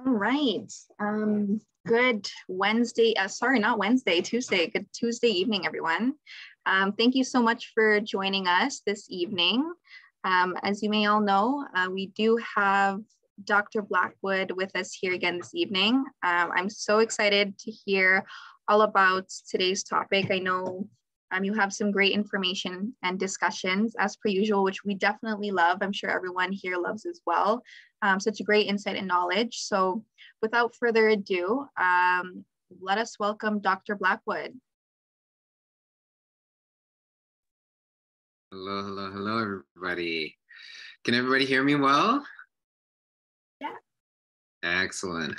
All right. Good Wednesday. Sorry, not Wednesday, Tuesday. Good Tuesday evening, everyone. Thank you so much for joining us this evening. As you may all know, we do have Dr. Blackwood with us here again this evening. I'm so excited to hear all about today's topic. I know you have some great information and discussions as per usual, which we definitely love. I'm sure everyone here loves as well. Such a great insight and knowledge. So without further ado, let us welcome Dr. Blackwood. Hello, everybody. Can everybody hear me well? Yeah. Excellent.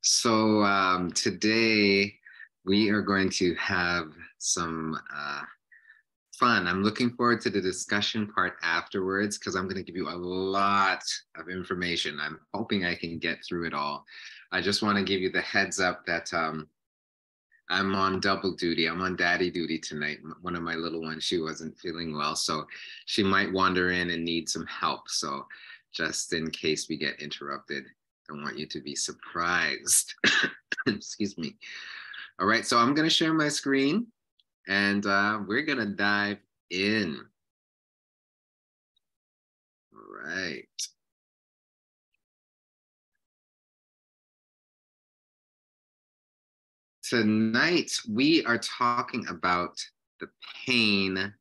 So today we are going to have some fun. I'm looking forward to the discussion part afterwards because I'm going to give you a lot of information. I'm hoping I can get through it all. I just want to give you the heads up that I'm on double duty. I'm on daddy duty tonight. One of my little ones, she wasn't feeling well, so she might wander in and need some help. So just in case we get interrupted, I want you to be surprised. Excuse me. All right, so I'm going to share my screen and we're going to dive in. All right. Tonight, we are talking about the pain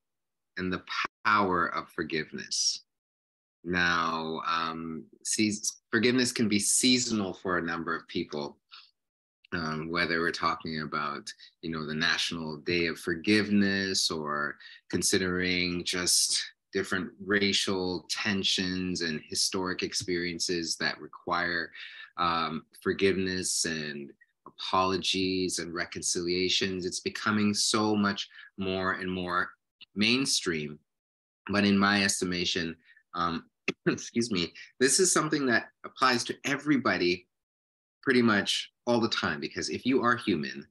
and the power of forgiveness. Now, forgiveness can be seasonal for a number of people, whether we're talking about, the National Day of Forgiveness or considering just different racial tensions and historic experiences that require forgiveness and apologies and reconciliations. It's becoming so much more and more mainstream. But in my estimation, excuse me, this is something that applies to everybody pretty much all the time, because if you are human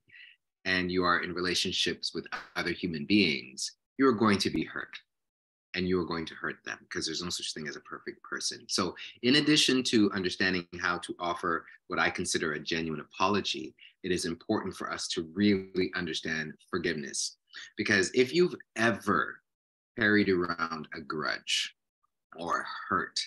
and you are in relationships with other human beings, you're going to be hurt. And you are going to hurt them because there's no such thing as a perfect person. So in addition to understanding how to offer what I consider a genuine apology, it is important for us to really understand forgiveness. Because if you've ever carried around a grudge or hurt,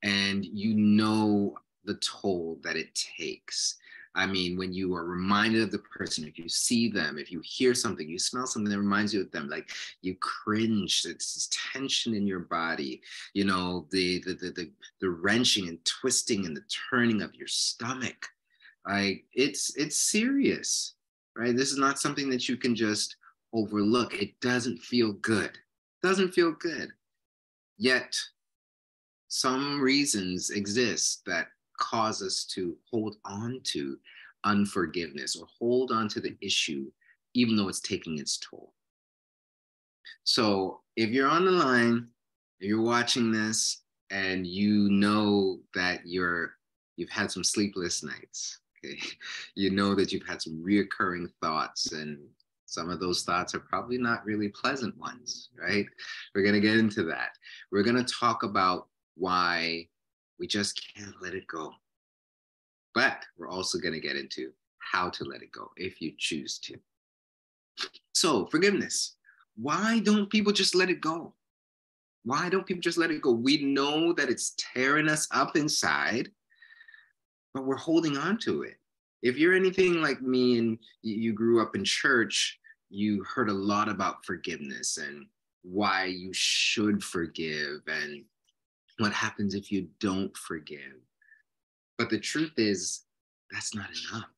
and you know the toll that it takes, I mean, when you are reminded of the person, if you see them, if you hear something, you smell something that reminds you of them, like you cringe, it's this tension in your body, the wrenching and twisting and the turning of your stomach. It's serious, right? This is not something that you can just overlook. It doesn't feel good. Yet some reasons exist that cause us to hold on to unforgiveness or hold on to the issue, even though it's taking its toll. So if you're on the line, if you're watching this and you know that you've had some sleepless nights, okay? You know that you've had some reoccurring thoughts, and some of those thoughts are probably not really pleasant ones, right? We're going to get into that. We're going to talk about why we just can't let it go. But we're also going to get into how to let it go if you choose to. So forgiveness. Why don't people just let it go? Why don't people just let it go? We know that it's tearing us up inside, but we're holding on to it. If you're anything like me and you grew up in church, you heard a lot about forgiveness and why you should forgive and what happens if you don't forgive. But the truth is, that's not enough.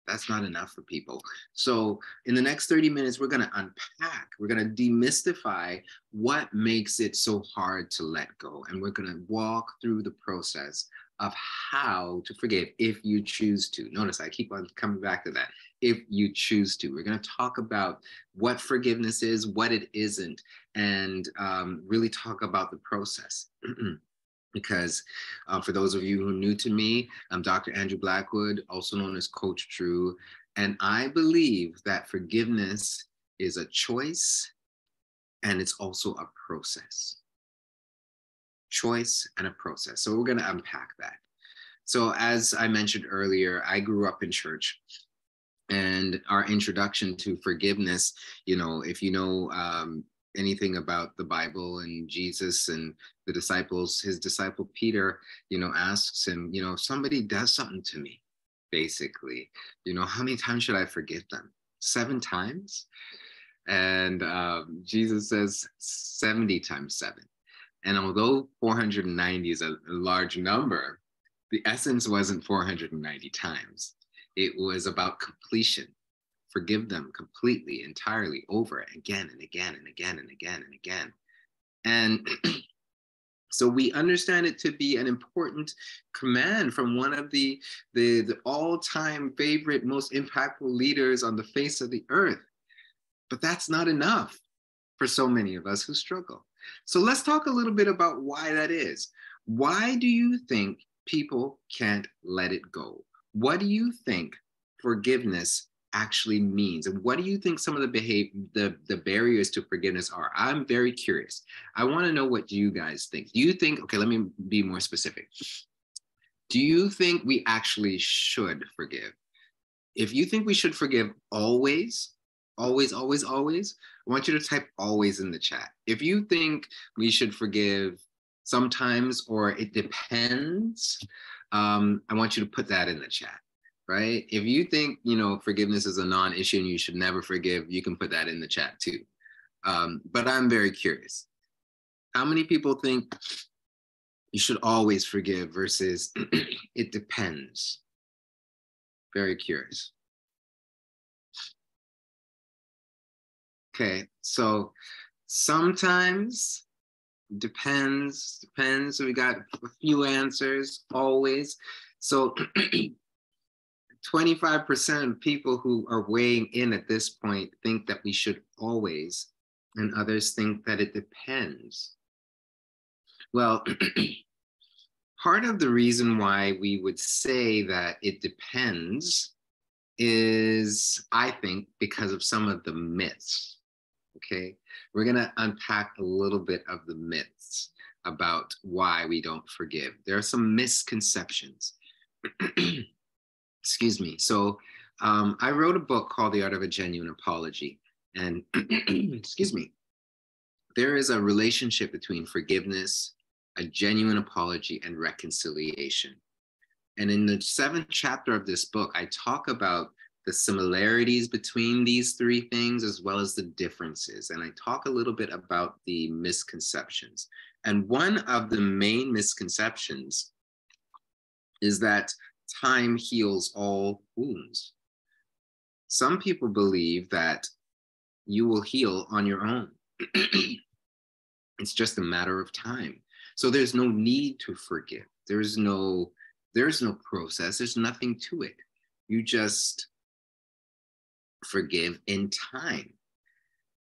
That's not enough for people. So in the next 30 minutes, we're going to unpack, we're going to demystify what makes it so hard to let go. And we're going to walk through the process of how to forgive if you choose to. Notice I keep on coming back to that. If you choose to, we're going to talk about what forgiveness is, what it isn't, and really talk about the process. Because for those of you who are new to me, I'm Dr. Andrew Blackwood, also known as Coach Drew, and I believe that forgiveness is a choice and it's also a process. Choice and a process. So we're going to unpack that. So as I mentioned earlier, I grew up in church, and our introduction to forgiveness, if you know anything about the Bible and Jesus and the disciples, his disciple Peter, asks him, if somebody does something to me, basically, how many times should I forgive them? 7 times? And Jesus says 70 times 7. And although 490 is a large number, the essence wasn't 490 times. It was about completion. Forgive them completely, entirely, over again and again and again and again and again. And so we understand it to be an important command from one of the all-time favorite, most impactful leaders on the face of the earth. But that's not enough for so many of us who struggle. So let's talk a little bit about why that is. Why do you think people can't let it go? What do you think forgiveness actually means? And what do you think some of the barriers to forgiveness are? I'm very curious. I want to know what you guys think. Do you think, okay, let me be more specific. Do you think we actually should forgive? If you think we should forgive always, always, always, always, I want you to type always in the chat. If you think we should forgive sometimes or it depends, I want you to put that in the chat, right? If you think, forgiveness is a non-issue and you should never forgive, you can put that in the chat too. But I'm very curious. How many people think you should always forgive versus it depends? Very curious. Okay, so sometimes, depends. So we got a few answers, always. So 25% of people who are weighing in at this point think that we should always, and others think that it depends. Well, part of the reason why we would say that it depends is, I think, because of some of the myths. Okay, we're going to unpack a little bit of the myths about why we don't forgive. There are some misconceptions. Excuse me. So I wrote a book called The Art of a Genuine Apology. And excuse me, there is a relationship between forgiveness, a genuine apology, and reconciliation. And in the 7th chapter of this book, I talk about the similarities between these 3 things as well as the differences. And I talk a little bit about the misconceptions. And one of the main misconceptions is that time heals all wounds. Some people believe that you will heal on your own. It's just a matter of time. So there's no need to forgive. There's no process. There's nothing to it. You just forgive in time.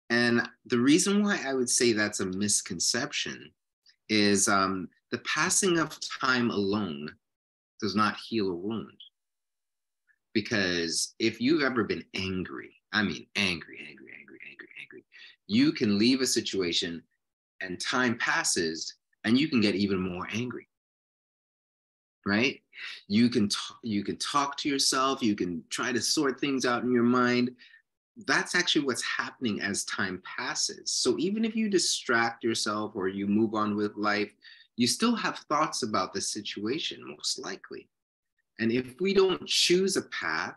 And the reason why I would say that's a misconception is the passing of time alone does not heal a wound. Because if you've ever been angry, I mean angry, you can leave a situation and time passes and you can get even more angry. Right? You can talk to yourself, you can try to sort things out in your mind. That's actually what's happening as time passes. So even if you distract yourself or you move on with life, you still have thoughts about the situation, most likely. And if we don't choose a path,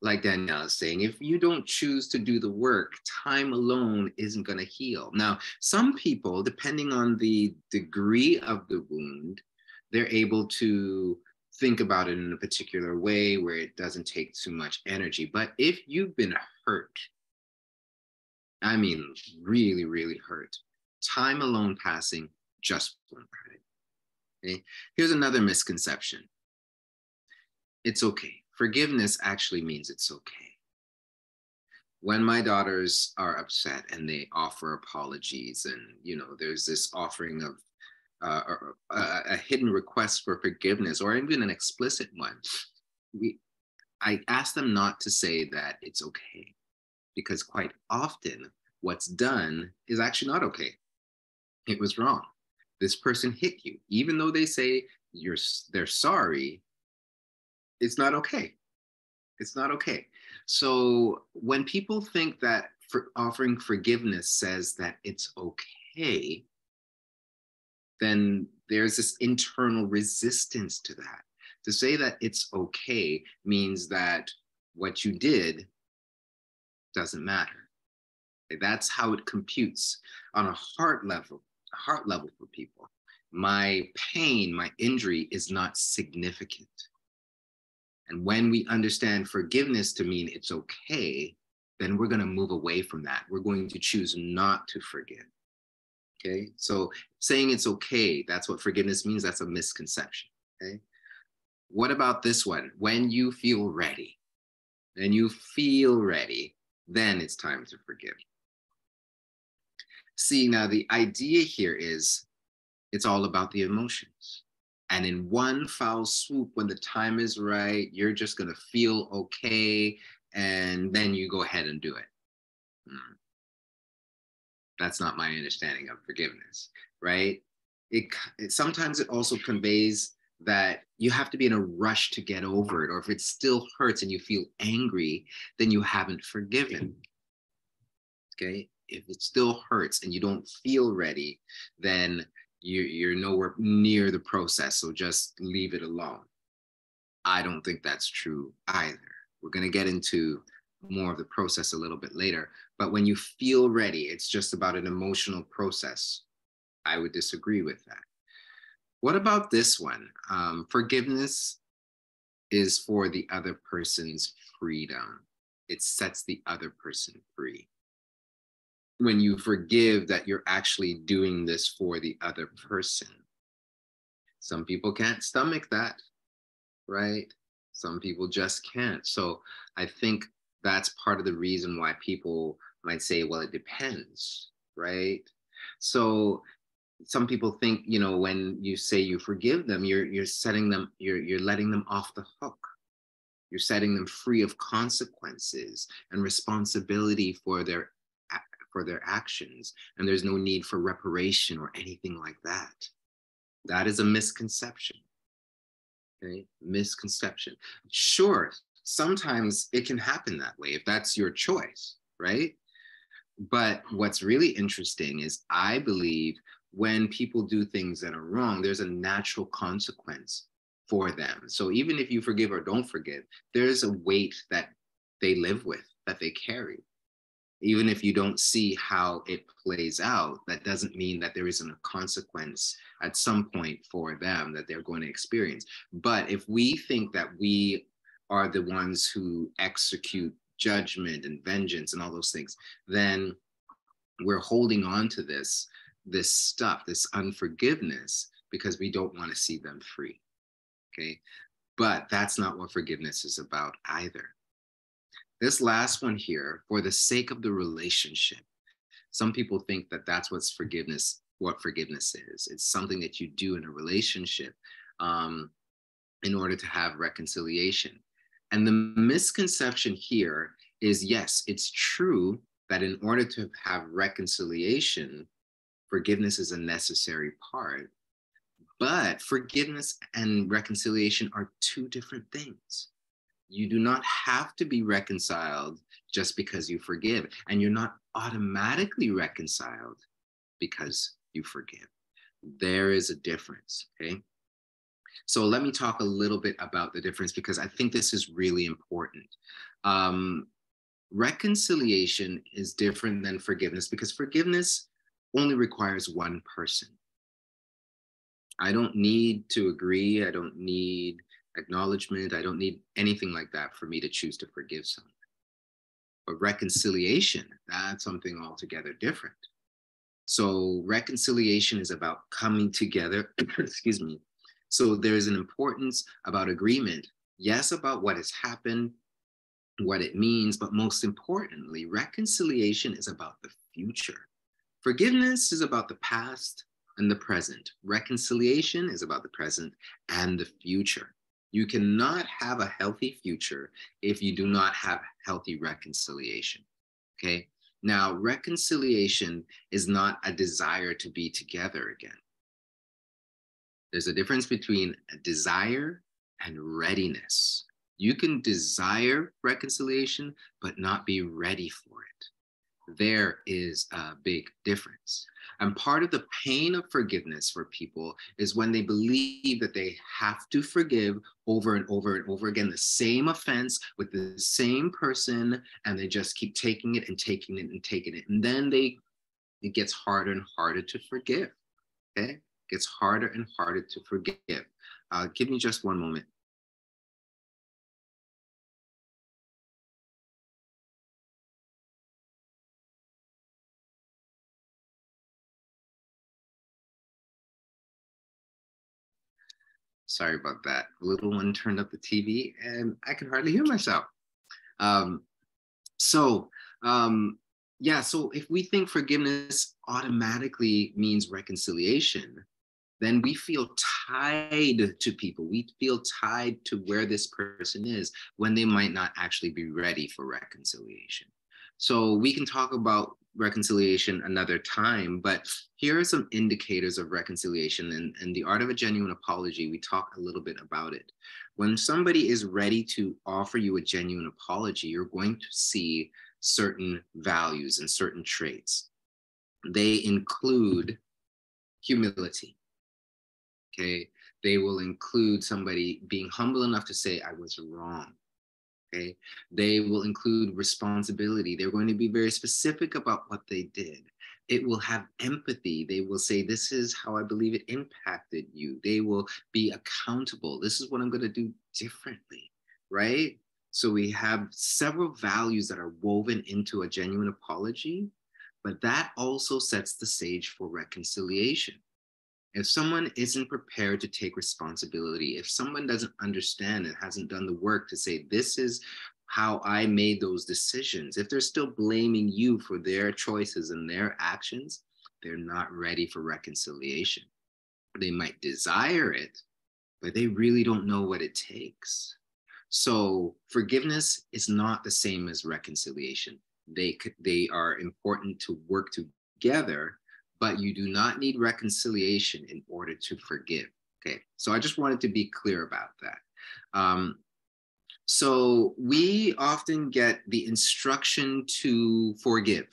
like Danielle is saying, if you don't choose to do the work, time alone isn't going to heal. Now, some people, depending on the degree of the wound, they're able to think about it in a particular way where it doesn't take too much energy. But if you've been hurt, I mean, really, really hurt, time alone passing just won't hurt it. Okay? Here's another misconception. It's okay. Forgiveness actually means it's okay. When my daughters are upset and they offer apologies and, there's this offering of a hidden request for forgiveness or even an explicit one, I ask them not to say that it's okay, because quite often what's done is actually not okay. It was wrong. This person hit you, even though they say they're sorry, it's not okay. It's not okay. So when people think that offering forgiveness says that it's okay, then there's this internal resistance to that. To say that it's okay means that what you did doesn't matter. That's how it computes on a heart level for people. My pain, my injury is not significant. And when we understand forgiveness to mean it's okay, then we're going to move away from that. We're going to choose not to forgive. Okay. So saying it's okay, that's what forgiveness means. That's a misconception. Okay. What about this one? When you feel ready, then it's time to forgive. See, now the idea here is it's all about the emotions. And in one foul swoop, when the time is right, you're just going to feel okay. And then you go ahead and do it. That's not my understanding of forgiveness, right? Sometimes it also conveys that you have to be in a rush to get over it. Or if it still hurts and you feel angry, then you haven't forgiven. Okay? If it still hurts and you don't feel ready, then you're nowhere near the process. So just leave it alone. I don't think that's true either. We're going to get into more of the process a little bit later. But when you feel ready, it's just about an emotional process. I would disagree with that. What about this one? Forgiveness is for the other person's freedom. It sets the other person free. When you forgive, that you're actually doing this for the other person. Some people can't stomach that, right? Some people just can't. So I think that's part of the reason why people might say, well, it depends, right? So some people think, when you say you forgive them, you're setting them, you're letting them off the hook. You're setting them free of consequences and responsibility for their actions. And there's no need for reparation or anything like that. That is a misconception. Okay, misconception. Sure, sometimes it can happen that way if that's your choice, right? But what's really interesting is I believe when people do things that are wrong, there's a natural consequence for them. So even if you forgive or don't forgive, there's a weight that they live with, that they carry. Even if you don't see how it plays out, that doesn't mean that there isn't a consequence at some point for them that they're going to experience. But if we think that we are the ones who execute judgment and vengeance and all those things, then we're holding on to this stuff, this unforgiveness, because we don't want to see them free. Okay. But that's not what forgiveness is about either. This last one here, for the sake of the relationship. Some people think that that's what forgiveness is. It's something that you do in a relationship in order to have reconciliation. And the misconception here is, yes, it's true that in order to have reconciliation, forgiveness is a necessary part. But forgiveness and reconciliation are two different things. You do not have to be reconciled just because you forgive. And you're not automatically reconciled because you forgive. There is a difference, okay? So let me talk a little bit about the difference because I think this is really important. Reconciliation is different than forgiveness because forgiveness only requires one person. I don't need to agree. I don't need acknowledgement. I don't need anything like that for me to choose to forgive someone. But reconciliation, that's something altogether different. So reconciliation is about coming together, excuse me. So there's an importance about agreement, yes, about what has happened, what it means, but most importantly, reconciliation is about the future. Forgiveness is about the past and the present. Reconciliation is about the present and the future. You cannot have a healthy future if you do not have healthy reconciliation, okay? Now, reconciliation is not a desire to be together again. There's a difference between a desire and readiness. You can desire reconciliation, but not be ready for it. There is a big difference. And part of the pain of forgiveness for people is when they believe that they have to forgive over and over and over again the same offense with the same person, and they just keep taking it and taking it and taking it. And then it gets harder and harder to forgive. Okay? It gets harder and harder to forgive. Give me just one moment. Sorry about that. The little one turned up the TV and I can hardly hear myself. Um, so, yeah, so if we think forgiveness automatically means reconciliation, then we feel tied to people. We feel tied to where this person is when they might not actually be ready for reconciliation. So we can talk about reconciliation another time, but here are some indicators of reconciliation. And the art of a genuine apology, we talk a little bit about it. When somebody is ready to offer you a genuine apology, you're going to see certain values and certain traits. They include humility. Okay, they will include somebody being humble enough to say, I was wrong. Okay, they will include responsibility. They're going to be very specific about what they did. It will have empathy. They will say, this is how I believe it impacted you. They will be accountable. This is what I'm going to do differently, right? So we have several values that are woven into a genuine apology, but that also sets the stage for reconciliation. If someone isn't prepared to take responsibility, if someone doesn't understand and hasn't done the work to say, this is how I made those decisions, if they're still blaming you for their choices and their actions, they're not ready for reconciliation. They might desire it, but they really don't know what it takes. So forgiveness is not the same as reconciliation. They are important to work together, but you do not need reconciliation in order to forgive. Okay, so I just wanted to be clear about that. So we often get the instruction to forgive,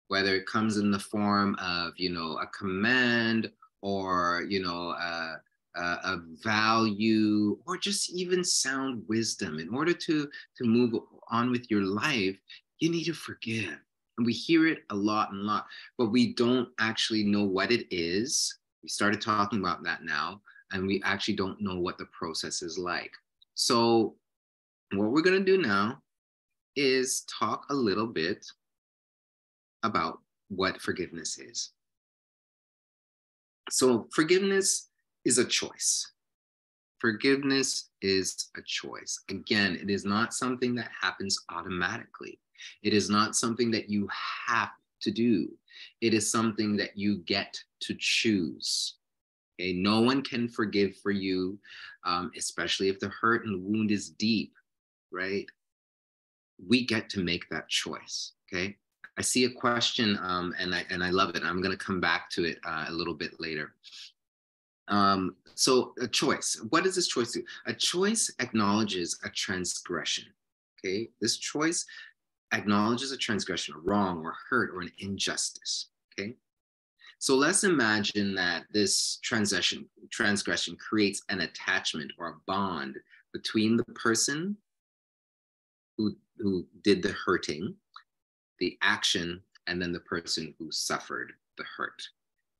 whether it comes in the form of, a command or, a value, or just even sound wisdom. In order to move on with your life, you need to forgive. And we hear it a lot and a lot, but we don't actually know what it is. We started talking about that now, and we actually don't know what the process is like. So what we're going to do now is talk a little bit about what forgiveness is. So forgiveness is a choice. Forgiveness is a choice. Again, it is not something that happens automatically. It is not something that you have to do. It is something that you get to choose. Okay? No one can forgive for you, especially if the hurt and the wound is deep, right? We get to make that choice. Okay. I see a question, and I love it. I'm going to come back to it a little bit later. So a choice. What does this choice do? A choice acknowledges a transgression. Okay. This choice acknowledges a transgression, a wrong or hurt or an injustice. Okay. So let's imagine that this transgression creates an attachment or a bond between the person who did the hurting, the action, and then the person who suffered the hurt.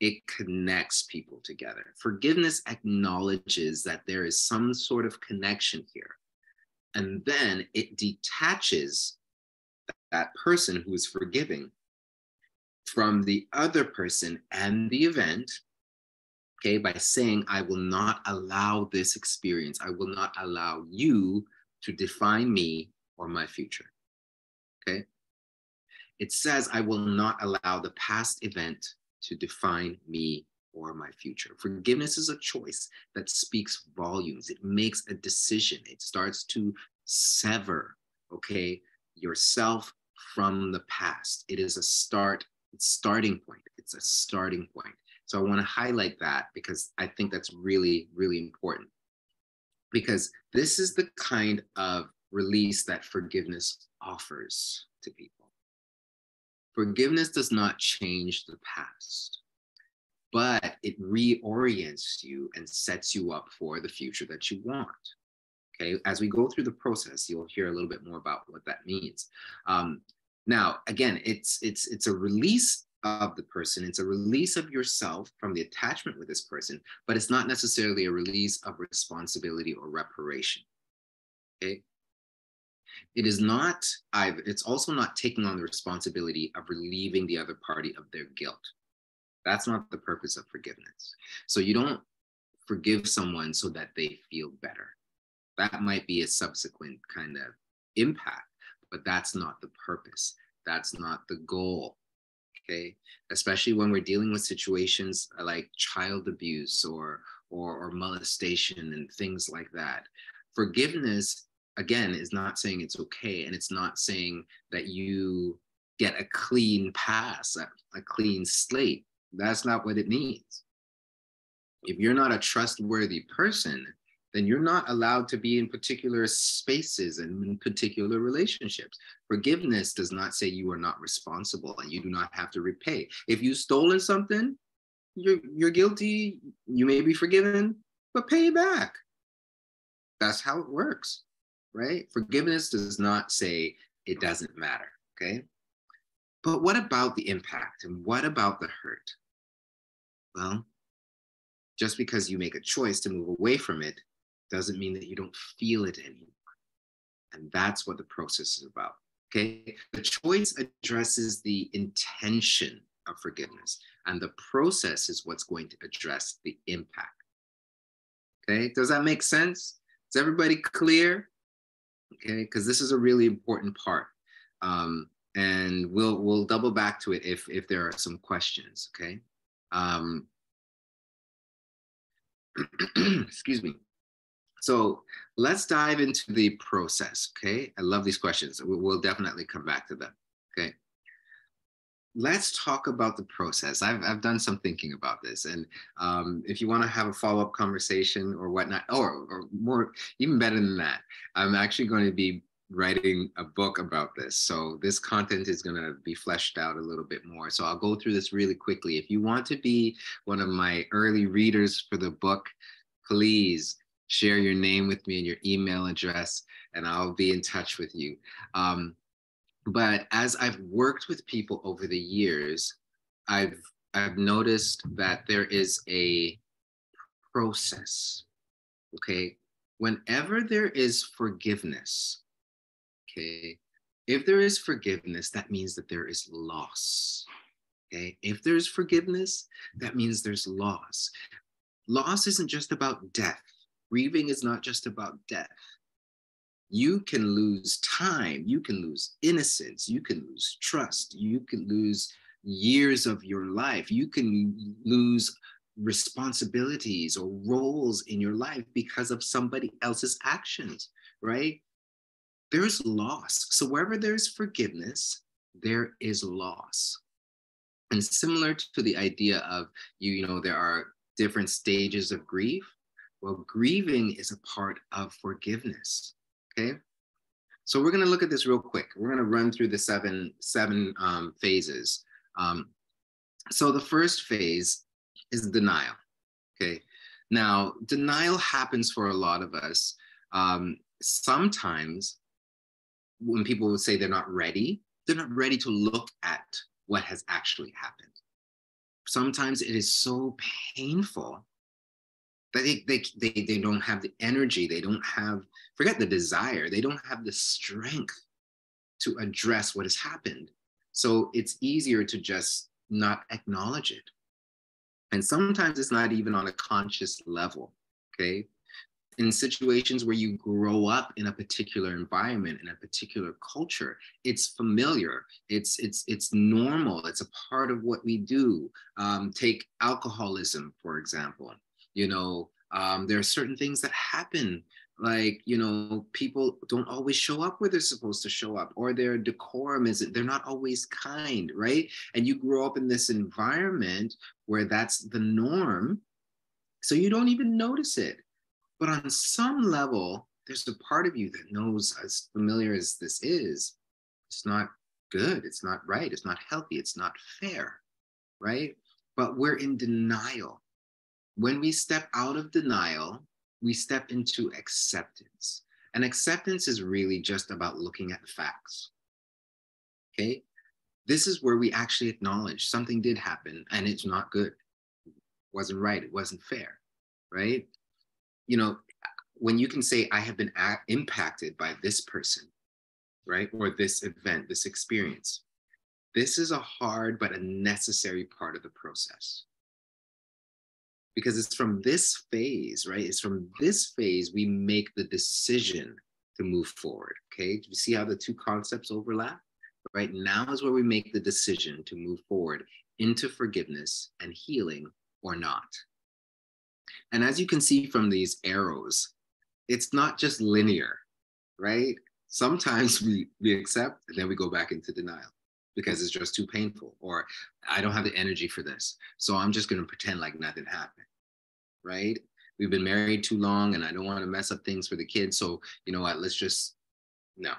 It connects people together. Forgiveness acknowledges that there is some sort of connection here. And then it detaches that person who is forgiving from the other person and the event, okay, by saying, I will not allow this experience. I will not allow you to define me or my future, okay? It says, I will not allow the past event to define me or my future. Forgiveness is a choice that speaks volumes. It makes a decision. It starts to sever, okay, yourself from the past. It is a starting point. It's a starting point. So I want to highlight that because I think that's really, really important. Because this is the kind of release that forgiveness offers to people. Forgiveness does not change the past, but it reorients you and sets you up for the future that you want. Okay, as we go through the process, you'll hear a little bit more about what that means. Now, again, it's a release of the person. It's a release of yourself from the attachment with this person, but it's not necessarily a release of responsibility or reparation. Okay, it is not. It's also not taking on the responsibility of relieving the other party of their guilt. That's not the purpose of forgiveness. So you don't forgive someone so that they feel better. That might be a subsequent kind of impact, but that's not the purpose. That's not the goal. Okay, especially when we're dealing with situations like child abuse or molestation and things like that. Forgiveness, again, is not saying it's okay, and it's not saying that you get a clean pass, a clean slate. That's not what it means. If you're not a trustworthy person, then you're not allowed to be in particular spaces and in particular relationships. Forgiveness does not say you are not responsible and you do not have to repay. If you've stolen something, you're guilty, you may be forgiven, but pay it back. That's how it works, right? Forgiveness does not say it doesn't matter, okay? But what about the impact and what about the hurt? Well, just because you make a choice to move away from it doesn't mean that you don't feel it anymore. And that's what the process is about. Okay. The choice addresses the intention of forgiveness, and the process is what's going to address the impact. Okay. Does that make sense? Is everybody clear? Okay. Because this is a really important part. And we'll double back to it if there are some questions. Okay. Excuse me. So let's dive into the process, okay? I love these questions. We'll definitely come back to them, okay? Let's talk about the process. I've done some thinking about this, and if you want to have a follow-up conversation or whatnot, or more, even better than that, I'm actually going to be writing a book about this. So this content is going to be fleshed out a little bit more. So I'll go through this really quickly. If you want to be one of my early readers for the book, please share your name with me and your email address, and I'll be in touch with you. But as I've worked with people over the years, I've noticed that there is a process, okay? Whenever there is forgiveness, okay? If there is forgiveness, that means that there is loss, okay? If there's forgiveness, that means there's loss. Loss isn't just about death. Grieving is not just about death. You can lose time, you can lose innocence, you can lose trust, you can lose years of your life, you can lose responsibilities or roles in your life because of somebody else's actions, right? There's loss. So wherever there's forgiveness, there is loss. And similar to the idea of, you know, there are different stages of grief. Well, grieving is a part of forgiveness, okay? So we're gonna look at this real quick. We're gonna run through the seven phases. So the first phase is denial, okay? Now, denial happens for a lot of us. Sometimes when people would say they're not ready to look at what has actually happened. Sometimes it is so painful that they don't have the energy, they don't have, forget the desire, they don't have the strength to address what has happened. So it's easier to just not acknowledge it. And sometimes it's not even on a conscious level, okay? In situations where you grow up in a particular environment, in a particular culture, it's familiar, it's normal, it's a part of what we do. Take alcoholism, for example. You know, there are certain things that happen Like, you know, people don't always show up where they're supposed to show up, or their decorum isn't, they're not always kind, right? And you grow up in this environment where that's the norm, so you don't even notice it. But on some level, there's a part of you that knows, as familiar as this is, it's not good, it's not right, it's not healthy, it's not fair, right? But we're in denial. When we step out of denial, we step into acceptance. And acceptance is really just about looking at facts. Okay? This is where we actually acknowledge something did happen and it's not good. It wasn't right. It wasn't fair. Right? You know, when you can say, I have been impacted by this person, right? Or this event, this experience. This is a hard but a necessary part of the process. Because it's from this phase, right? It's from this phase we make the decision to move forward. Okay. Do you see how the two concepts overlap? Right now is where we make the decision to move forward into forgiveness and healing or not. And as you can see from these arrows, it's not just linear, right? Sometimes we accept and then we go back into denial because it's just too painful, or I don't have the energy for this, so I'm just going to pretend like nothing happened, right? We've been married too long and I don't want to mess up things for the kids, so you know what, let's just, no,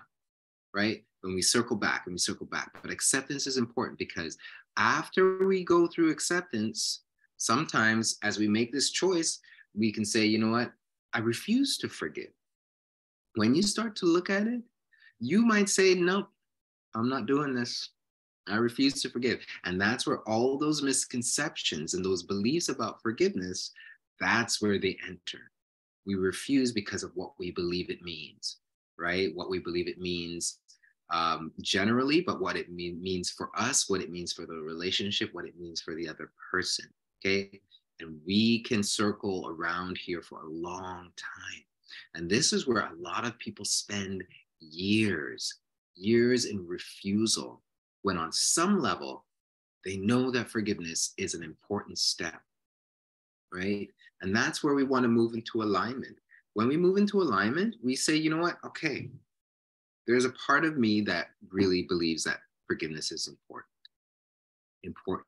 right? When we circle back and we circle back. But acceptance is important because after we go through acceptance, sometimes as we make this choice, we can say, you know what, I refuse to forgive. When you start to look at it, you might say, nope, I'm not doing this. I refuse to forgive. And that's where all those misconceptions and those beliefs about forgiveness, that's where they enter. We refuse because of what we believe it means, right? What we believe it means generally, but what it means for us, what it means for the relationship, what it means for the other person, okay? And we can circle around here for a long time. And this is where a lot of people spend years in refusal, when on some level, they know that forgiveness is an important step, right? And that's where we want to move into alignment. When we move into alignment, we say, you know what? Okay, there's a part of me that really believes that forgiveness is important. Important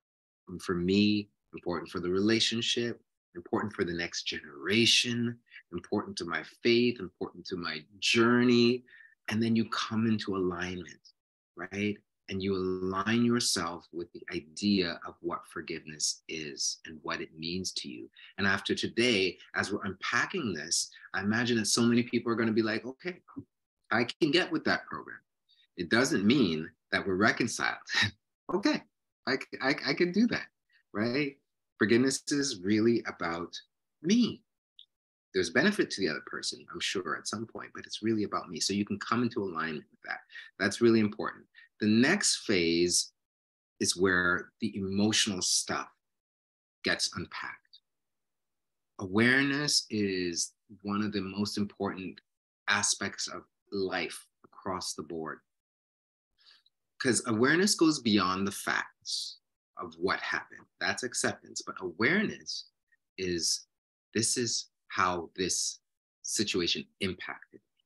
for me, important for the relationship, important for the next generation, important to my faith, important to my journey. And then you come into alignment, right? And you align yourself with the idea of what forgiveness is and what it means to you. And after today, as we're unpacking this, I imagine that so many people are going to be like, okay, I can get with that program. It doesn't mean that we're reconciled. Okay, I can do that, right? Forgiveness is really about me. There's benefit to the other person, I'm sure, at some point, but it's really about me. So you can come into alignment with that. That's really important. The next phase is where the emotional stuff gets unpacked. Awareness is one of the most important aspects of life across the board, because awareness goes beyond the facts of what happened. That's acceptance. But awareness is, this is how this situation impacted me.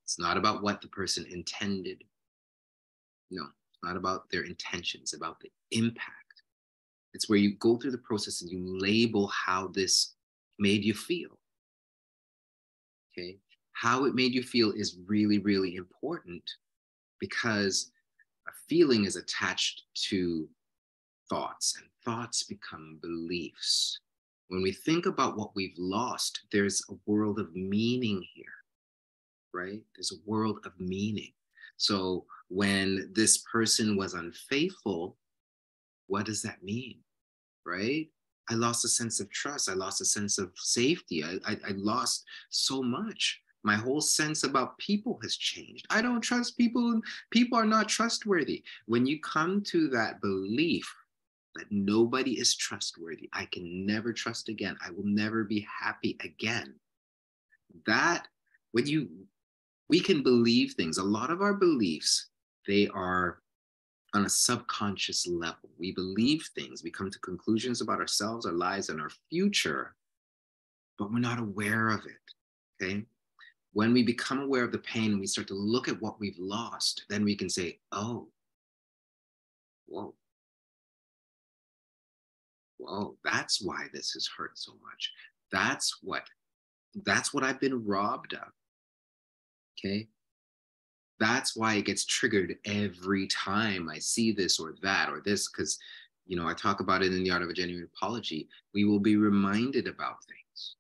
It's not about what the person intended. No, it's not about their intentions, about the impact. It's where you go through the process and you label how this made you feel. Okay? How it made you feel is really, really important, because a feeling is attached to thoughts, and thoughts become beliefs. When we think about what we've lost, there's a world of meaning here, right? There's a world of meaning. So when this person was unfaithful, what does that mean, right? I lost a sense of trust. I lost a sense of safety. I lost so much. My whole sense about people has changed. I don't trust people. People are not trustworthy. When you come to that belief that nobody is trustworthy, I can never trust again, I will never be happy again. That, we can believe things. A lot of our beliefs, they are on a subconscious level. We believe things. We come to conclusions about ourselves, our lives, and our future, but we're not aware of it, okay? When we become aware of the pain and we start to look at what we've lost, then we can say, oh, whoa, whoa, that's why this has hurt so much. That's what I've been robbed of. Okay. That's why it gets triggered every time I see this or that or this, because, I talk about it in the Art of a Genuine Apology. We will be reminded about things,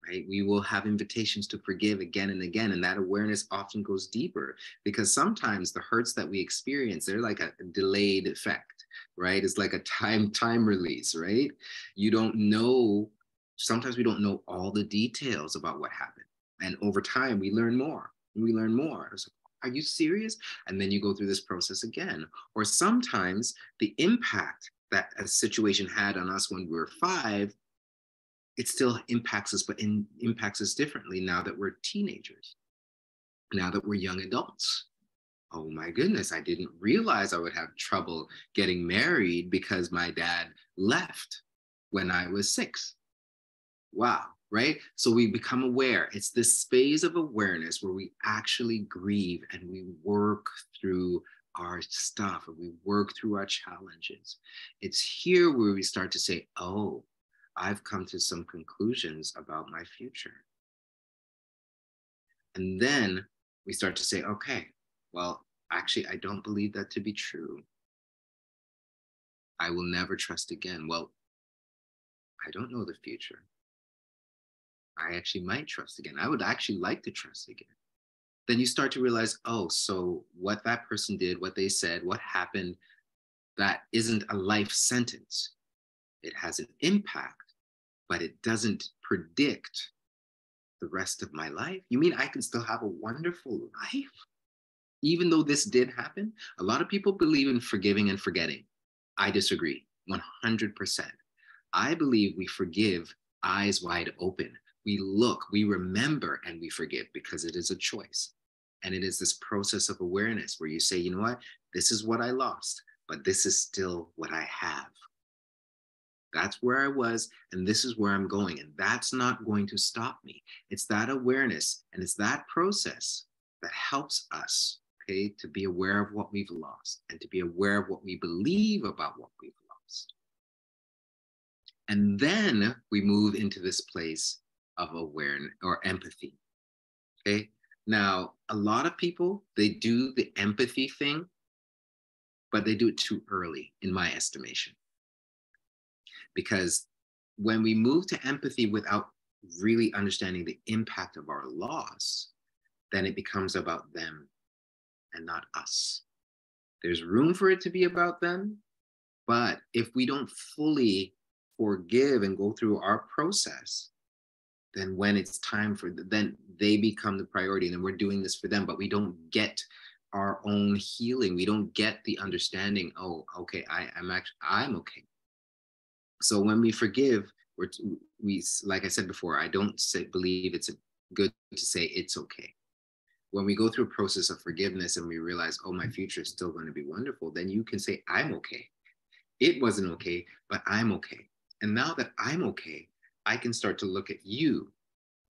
right? We will have invitations to forgive again and again. And that awareness often goes deeper, because sometimes the hurts that we experience, they're like a delayed effect, right? It's like a time release, right? You don't know, sometimes we don't know all the details about what happened. And over time, we learn more. We learn more. It's like, are you serious? And then you go through this process again. Or sometimes the impact that a situation had on us when we were 5, it still impacts us, but impacts us differently now that we're teenagers, now that we're young adults. Oh my goodness, I didn't realize I would have trouble getting married because my dad left when I was 6. Wow, right? So we become aware. It's this phase of awareness where we actually grieve and we work through our stuff and we work through our challenges. It's here where we start to say, oh, I've come to some conclusions about my future. And then we start to say, okay, well, actually, I don't believe that to be true. I will never trust again. Well, I don't know the future. I actually might trust again. I would actually like to trust again. Then you start to realize, oh, so what that person did, what they said, what happened, that isn't a life sentence. It has an impact, but it doesn't predict the rest of my life. You mean I can still have a wonderful life? Even though this did happen? A lot of people believe in forgiving and forgetting. I disagree 100%. I believe we forgive eyes wide open. We look, we remember, and we forgive because it is a choice. And it is this process of awareness where you say, you know what, this is what I lost, but this is still what I have. That's where I was, and this is where I'm going. And that's not going to stop me. It's that awareness and it's that process that helps us, okay, to be aware of what we've lost and to be aware of what we believe about what we've lost. And then we move into this place of awareness or empathy. Okay. Now, a lot of people, they do the empathy thing, but they do it too early, in my estimation. Because when we move to empathy without really understanding the impact of our loss, then it becomes about them and not us. There's room for it to be about them, but if we don't fully forgive and go through our process, then when it's time for then they become the priority, and then we're doing this for them, but we don't get our own healing. We don't get the understanding, oh, okay, I'm okay. So when we forgive, we like I said before, I don't believe it's good to say it's okay. When we go through a process of forgiveness and we realize, oh, my future is still going to be wonderful, then you can say, I'm okay. It wasn't okay, but I'm okay. And now that I'm okay, I can start to look at you,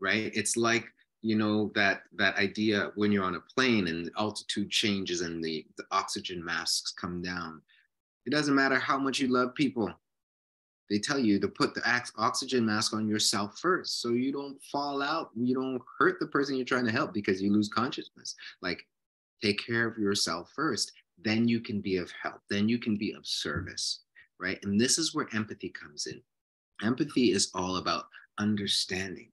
right? It's like, that idea when you're on a plane and the altitude changes and the oxygen masks come down. It doesn't matter how much you love people. They tell you to put the oxygen mask on yourself first so you don't fall out. You don't hurt the person you're trying to help because you lose consciousness. Like, take care of yourself first. Then you can be of help. Then you can be of service, right? And this is where empathy comes in. Empathy is all about understanding.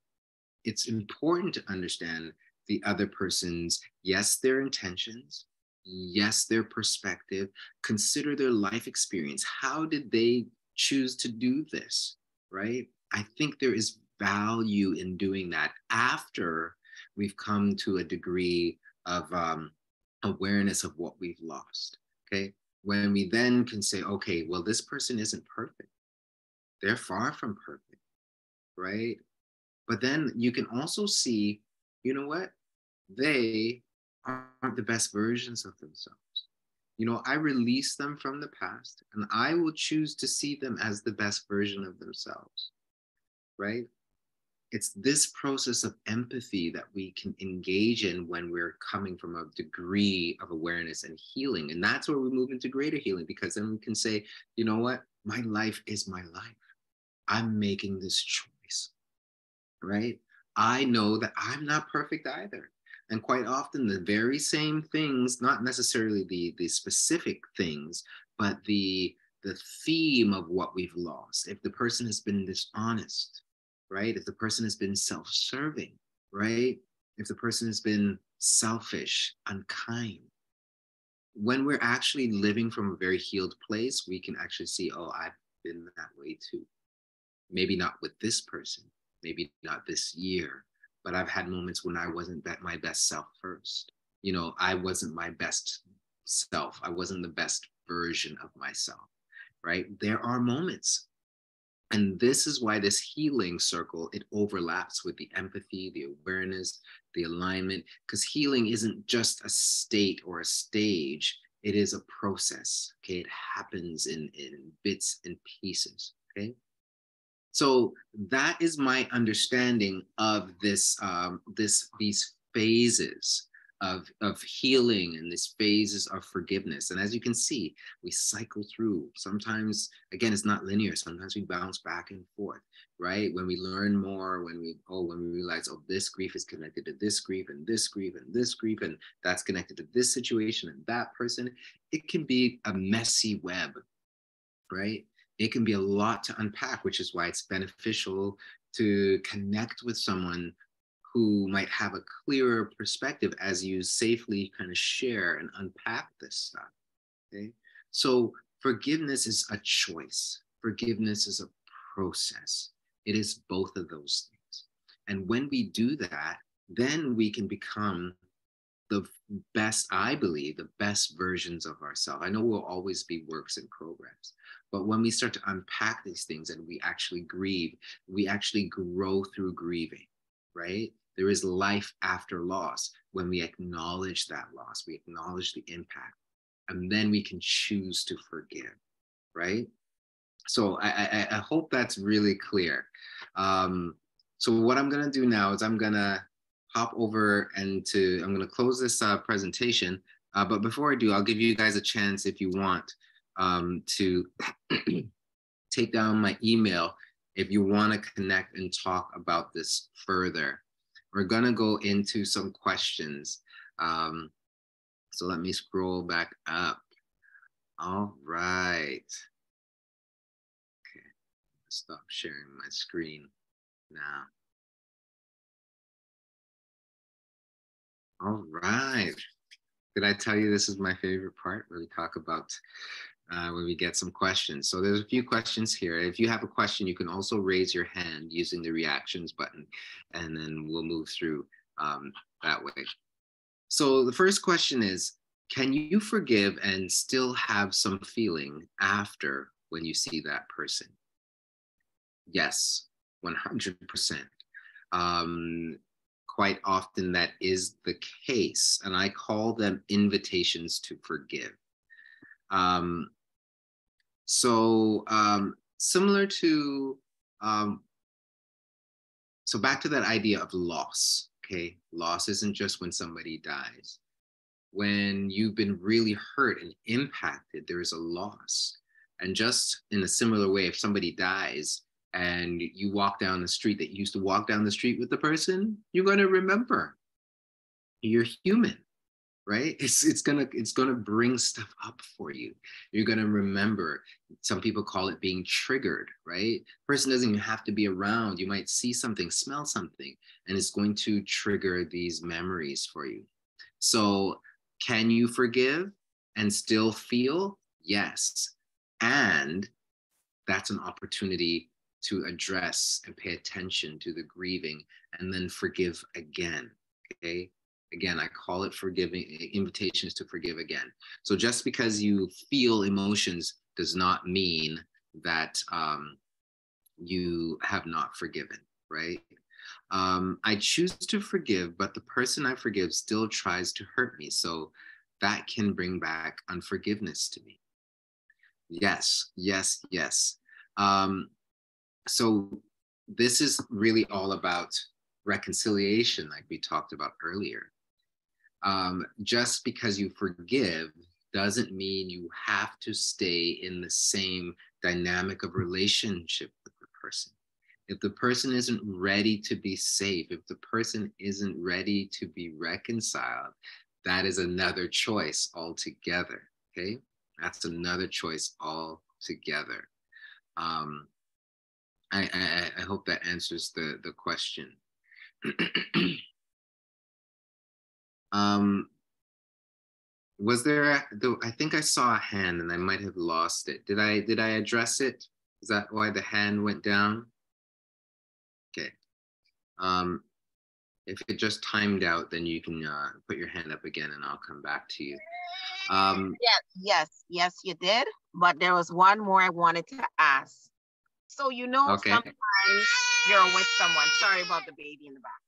It's important to understand the other person's, yes, their intentions, yes, their perspective, consider their life experience. How did they choose to do this, right? I think there is value in doing that after we've come to a degree of awareness of what we've lost, okay? When we then can say, okay, well, this person isn't perfect. They're far from perfect, right? But then you can also see, you know what? They aren't the best versions of themselves. I release them from the past and I will choose to see them as the best version of themselves, right? it's this process of empathy that we can engage in when we're coming from a degree of awareness and healing. And that's where we move into greater healing, because then we can say, you know what? My life is my life. I'm making this choice, right? I know that I'm not perfect either. And quite often the very same things, not necessarily the specific things, but the theme of what we've lost. If the person has been dishonest, right? If the person has been self-serving, right? If the person has been selfish, unkind, when we're actually living from a very healed place, we can actually see, oh, I've been that way too. Maybe not with this person, maybe not this year, but I've had moments when I wasn't my best self first. You know, I wasn't my best self. I wasn't the best version of myself, right? There are moments. And this is why this healing circle, it overlaps with the empathy, the awareness, the alignment, because healing isn't just a state or a stage. It is a process, okay? It happens in bits and pieces, okay? So that is my understanding of these phases of healing and these phases of forgiveness. And as you can see, we cycle through. Sometimes, again, it's not linear. Sometimes we bounce back and forth, right? When we learn more, when we realize, oh, this grief is connected to this grief and this grief and this grief, and that's connected to this situation and that person, it can be a messy web, right? It can be a lot to unpack, which is why it's beneficial to connect with someone who might have a clearer perspective as you safely kind of share and unpack this stuff. Okay. So forgiveness is a choice. Forgiveness is a process. It is both of those things. And when we do that, then we can become the best, I believe, the best versions of ourselves. I know we'll always be works in progress, but when we start to unpack these things and we actually grieve, we actually grow through grieving, right? There is life after loss when we acknowledge that loss, we acknowledge the impact, and then we can choose to forgive, right? So I hope that's really clear. So what I'm gonna do now is I'm gonna hop over and I'm gonna close this presentation. But before I do, I'll give you guys a chance if you want to take down my email if you want to connect and talk about this further. We're gonna go into some questions. So let me scroll back up. All right. Okay, stop sharing my screen now. All right. Did I tell you this is my favorite part where we talk about when we get some questions? So there's a few questions here. If you have a question, you can also raise your hand using the reactions button, and then we'll move through that way. So the first question is, can you forgive and still have some feeling after when you see that person? Yes, 100%. Quite often that is the case, and I call them invitations to forgive. Similar to, so back to that idea of loss, okay? Loss isn't just when somebody dies. When you've been really hurt and impacted, there is a loss. And just in a similar way, if somebody dies, and you walk down the street that you used to walk down the street with the person, you're going to remember. You're human, right? It's gonna bring stuff up for you. You're gonna remember. Some people call it being triggered, right? Person doesn't even have to be around. You might see something, smell something, and it's going to trigger these memories for you. So can you forgive and still feel? Yes. And that's an opportunity to address and pay attention to the grieving and then forgive again, okay? Again, I call it forgiving, invitations to forgive again. So just because you feel emotions does not mean that you have not forgiven, right? I choose to forgive, but the person I forgive still tries to hurt me. So that can bring back unforgiveness to me. Yes, yes, yes. So this is really all about reconciliation, like we talked about earlier. Just because you forgive doesn't mean you have to stay in the same dynamic of relationship with the person. If the person isn't ready to be safe, if the person isn't ready to be reconciled, that is another choice altogether. Okay, that's another choice altogether. Um, I hope that answers the question. Was there I think I saw a hand and I might have lost it. Did I address it? Is that why the hand went down? Okay. If it just timed out, then you can put your hand up again and I'll come back to you. Yes, you did. But there was one more I wanted to ask. So, okay. Sometimes you're with someone. Sorry about the baby in the back.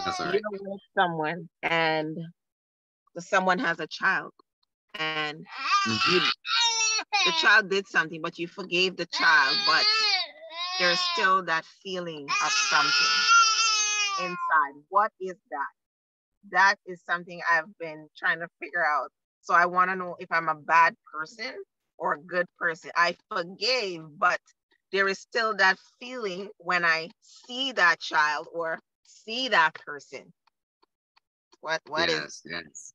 That's all right. You're with someone and someone has a child and the child did something, but you forgave the child, but there's still that feeling of something inside. What is that? That is something I've been trying to figure out. So I want to know if I'm a bad person or a good person. I forgave, but there is still that feeling when I see that child or see that person. What is? Yes.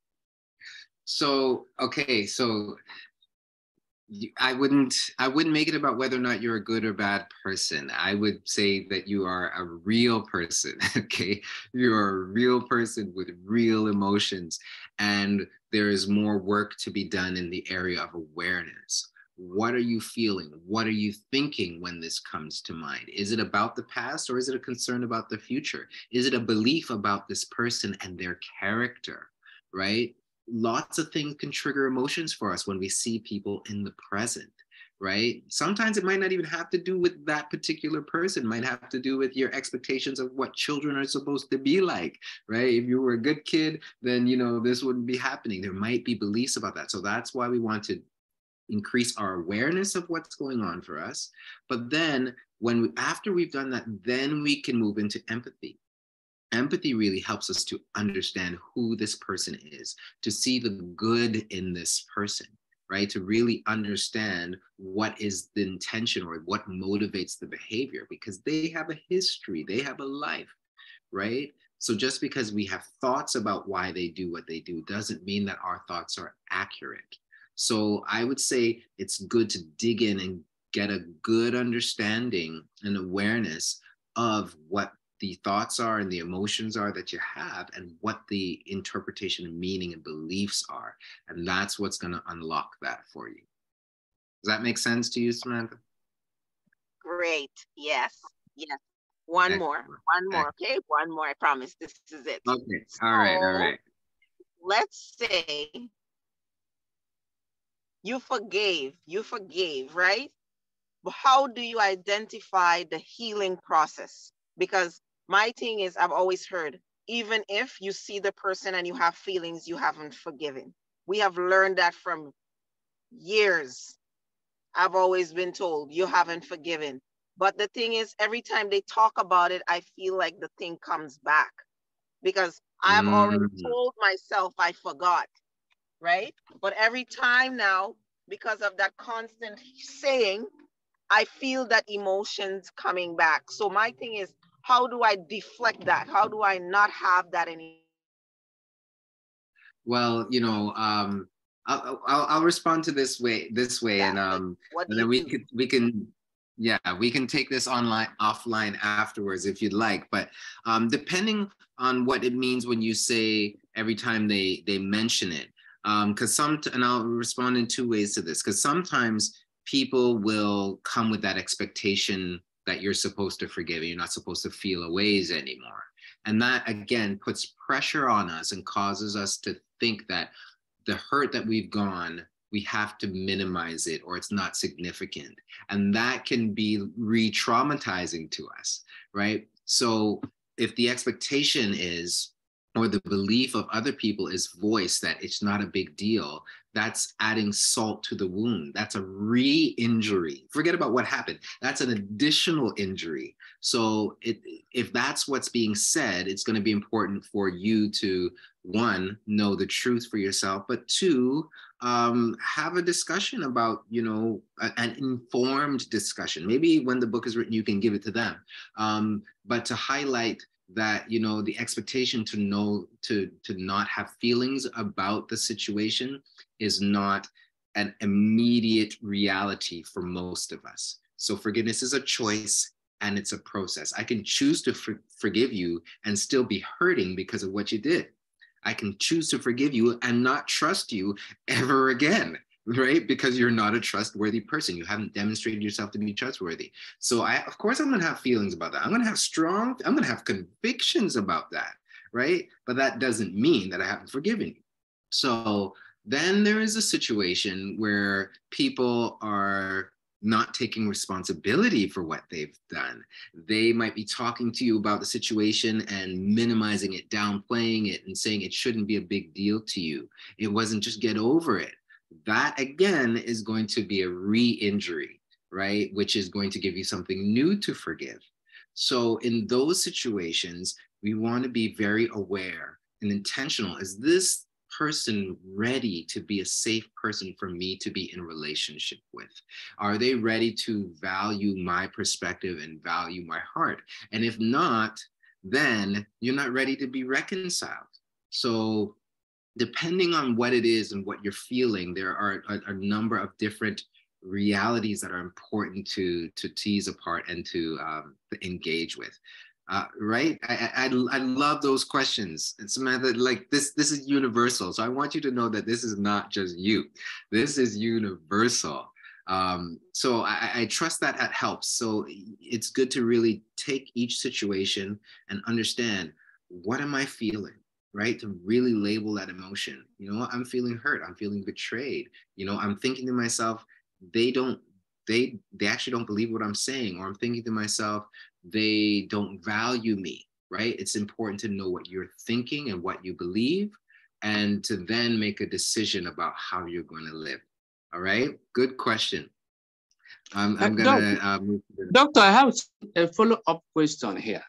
So, okay, so I wouldn't make it about whether or not you're a good or bad person. I would say that you are a real person. Okay, you're a real person with real emotions, and there is more work to be done in the area of awareness. What are you feeling? What are you thinking when this comes to mind? Is it about the past or is it a concern about the future? Is it a belief about this person and their character, right? Lots of things can trigger emotions for us when we see people in the present, right? Sometimes it might not even have to do with that particular person. It might have to do with your expectations of what children are supposed to be like, right? If you were a good kid, then, this wouldn't be happening. There might be beliefs about that. So that's why we want to increase our awareness of what's going on for us. But then after we've done that, then we can move into empathy. Empathy really helps us to understand who this person is, to see the good in this person, right? To really understand what is the intention or what motivates the behavior, because they have a history, they have a life, right? So just because we have thoughts about why they do what they do doesn't mean that our thoughts are accurate. So I would say it's good to dig in and get a good understanding and awareness of what the thoughts are and the emotions are that you have and what the interpretation and meaning and beliefs are. And that's what's going to unlock that for you. Does that make sense to you, Samantha? Great. Yes. One more. Okay, one more. I promise this is it. Okay. All right. Let's say you forgave, right? But how do you identify the healing process? Because my thing is, I've always heard, even if you see the person and you have feelings, you haven't forgiven. We have learned that from years. I've always been told you haven't forgiven. But the thing is, every time they talk about it, I feel like the thing comes back because I've already told myself I forgot, right? But every time now, because of that constant saying, I feel that emotions coming back. So my thing is, how do I deflect that? How do I not have that anymore? Well, I'll respond to this way, Yeah. and then we can take this offline afterwards if you'd like. But depending on what it means when you say every time they mention it, because and I'll respond in two ways to this, because sometimes people will come with that expectation that you're supposed to forgive and you're not supposed to feel a ways anymore. And that, again, puts pressure on us and causes us to think that the hurt that we've gone, we have to minimize it or it's not significant. And that can be re-traumatizing to us, right? So if the expectation is, or the belief of other people is voiced that it's not a big deal, that's adding salt to the wound. That's a re-injury. Forget about what happened. That's an additional injury. So if that's what's being said, it's going to be important for you to, one, know the truth for yourself, but two, have a discussion about, an informed discussion. Maybe when the book is written, you can give it to them. But to highlight that, the expectation to know, to not have feelings about the situation is not an immediate reality for most of us. So forgiveness is a choice and it's a process. I can choose to forgive you and still be hurting because of what you did. I can choose to forgive you and not trust you ever again, right? Because you're not a trustworthy person. You haven't demonstrated yourself to be trustworthy. So of course, I'm going to have feelings about that. I'm going to have convictions about that, right? But that doesn't mean that I haven't forgiven you. So then there is a situation where people are not taking responsibility for what they've done. They might be talking to you about the situation and minimizing it, downplaying it, and saying it shouldn't be a big deal to you. It wasn't, just get over it. That again is going to be a re-injury, right? Which is going to give you something new to forgive. So in those situations, we want to be very aware and intentional. Is this person ready to be a safe person for me to be in relationship with? Are they ready to value my perspective and value my heart? And if not, then you're not ready to be reconciled. So depending on what it is and what you're feeling, there are a number of different realities that are important to tease apart and to engage with. Right? I love those questions. And Samantha, like this is universal. So I want you to know that this is not just you. This is universal. So I trust that helps. So it's good to really take each situation and understand, what am I feeling? Right? To really label that emotion. I'm feeling hurt. I'm feeling betrayed. I'm thinking to myself, they actually don't believe what I'm saying. Or I'm thinking to myself, they don't value me, right? It's important to know what you're thinking and what you believe, and to then make a decision about how you're going to live. All right? Good question. I'm going to move to the... Doctor, I have a follow-up question here.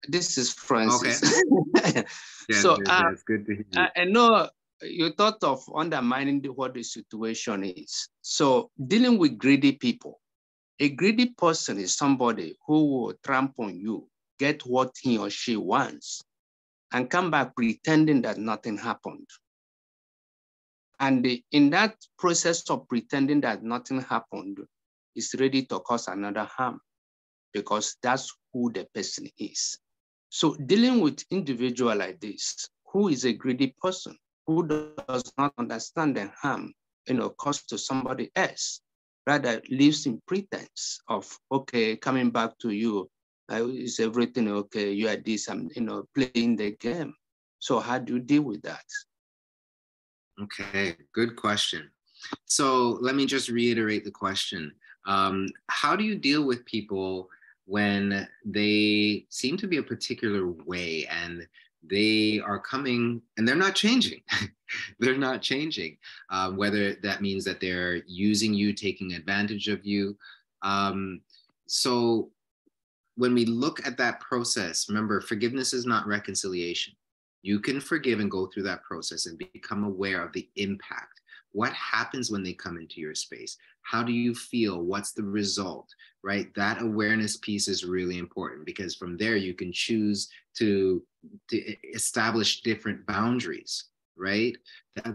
This is Francis. Okay. Yeah, so that's good to hear you. I know you thought of undermining what the situation is. So dealing with greedy people, a greedy person is somebody who will trample on you, get what he or she wants, and come back pretending that nothing happened. And in that process of pretending that nothing happened, is ready to cause another harm, because that's who the person is. So dealing with individual like this, who is a greedy person, who does not understand the harm, caused to somebody else, rather lives in pretense of, okay, coming back to you, is everything okay? You are this, I'm, playing the game. So how do you deal with that? Okay, good question. So let me just reiterate the question. How do you deal with people when they seem to be a particular way and they are coming and they're not changing? They're not changing. Whether that means that they're using you, taking advantage of you. So when we look at that process, remember, forgiveness is not reconciliation. You can forgive and go through that process and become aware of the impact. What happens when they come into your space? How do you feel? What's the result, right? That awareness piece is really important, because from there you can choose to establish different boundaries, right?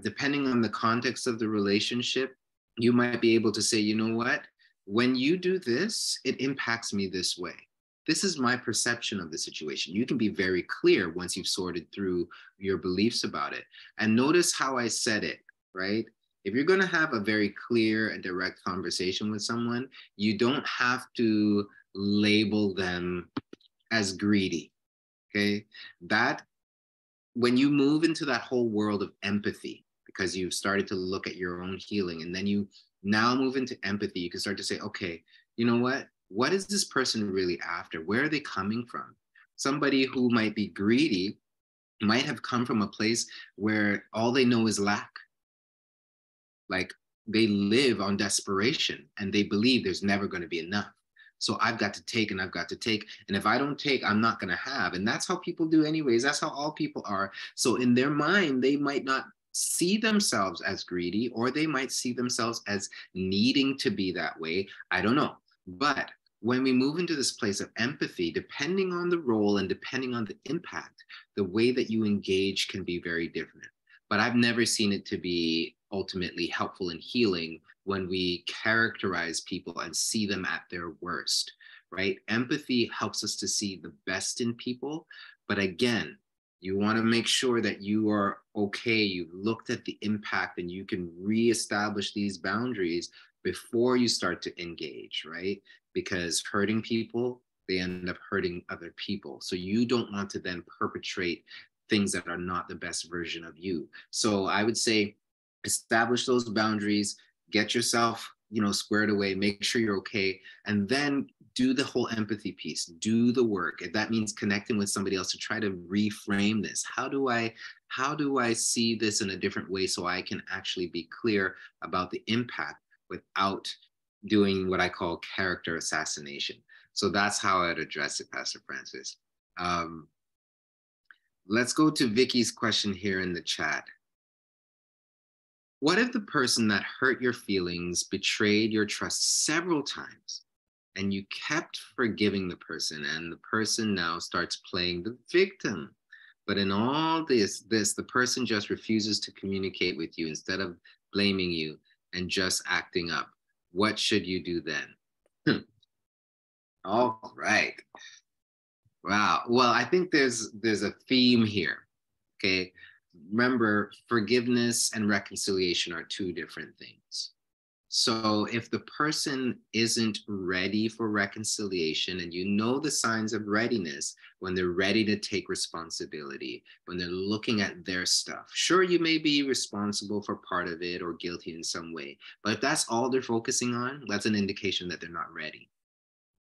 Depending on the context of the relationship, you might be able to say, you know what? When you do this, it impacts me this way. This is my perception of the situation. You can be very clear once you've sorted through your beliefs about it. And notice how I said it, right? If you're going to have a very clear and direct conversation with someone, you don't have to label them as greedy, okay? That, when you move into that whole world of empathy, because you've started to look at your own healing, and then you now move into empathy, you can start to say, okay, you know what? What is this person really after? Where are they coming from? Somebody who might be greedy might have come from a place where all they know is lack. Like they live on desperation and they believe there's never going to be enough. So I've got to take and I've got to take. And if I don't take, I'm not going to have. And that's how people do anyways. That's how all people are. So in their mind, they might not see themselves as greedy, or they might see themselves as needing to be that way. I don't know. But when we move into this place of empathy, depending on the role and depending on the impact, the way that you engage can be very different. But I've never seen it to be ultimately helpful and healing when we characterize people and see them at their worst, right? Empathy helps us to see the best in people. But again, you want to make sure that you are okay. You've looked at the impact and you can reestablish these boundaries before you start to engage, right? Because hurting people, they end up hurting other people. So you don't want to then perpetrate things that are not the best version of you. So I would say establish those boundaries, get yourself, squared away, make sure you're okay, and then do the whole empathy piece, do the work. If that means connecting with somebody else to try to reframe this, how do I see this in a different way so I can actually be clear about the impact without doing what I call character assassination. So that's how I'd address it, Pastor Francis. Let's go to Vicky's question here in the chat. What if the person that hurt your feelings betrayed your trust several times and you kept forgiving the person and the person now starts playing the victim? But in all this, the person just refuses to communicate with you instead of blaming you and just acting up. What should you do then? All right. Wow. Well, I think there's a theme here. Okay. Remember, forgiveness and reconciliation are two different things. So if the person isn't ready for reconciliation, and you know the signs of readiness when they're ready to take responsibility, when they're looking at their stuff. Sure, you may be responsible for part of it or guilty in some way, but if that's all they're focusing on, that's an indication that they're not ready.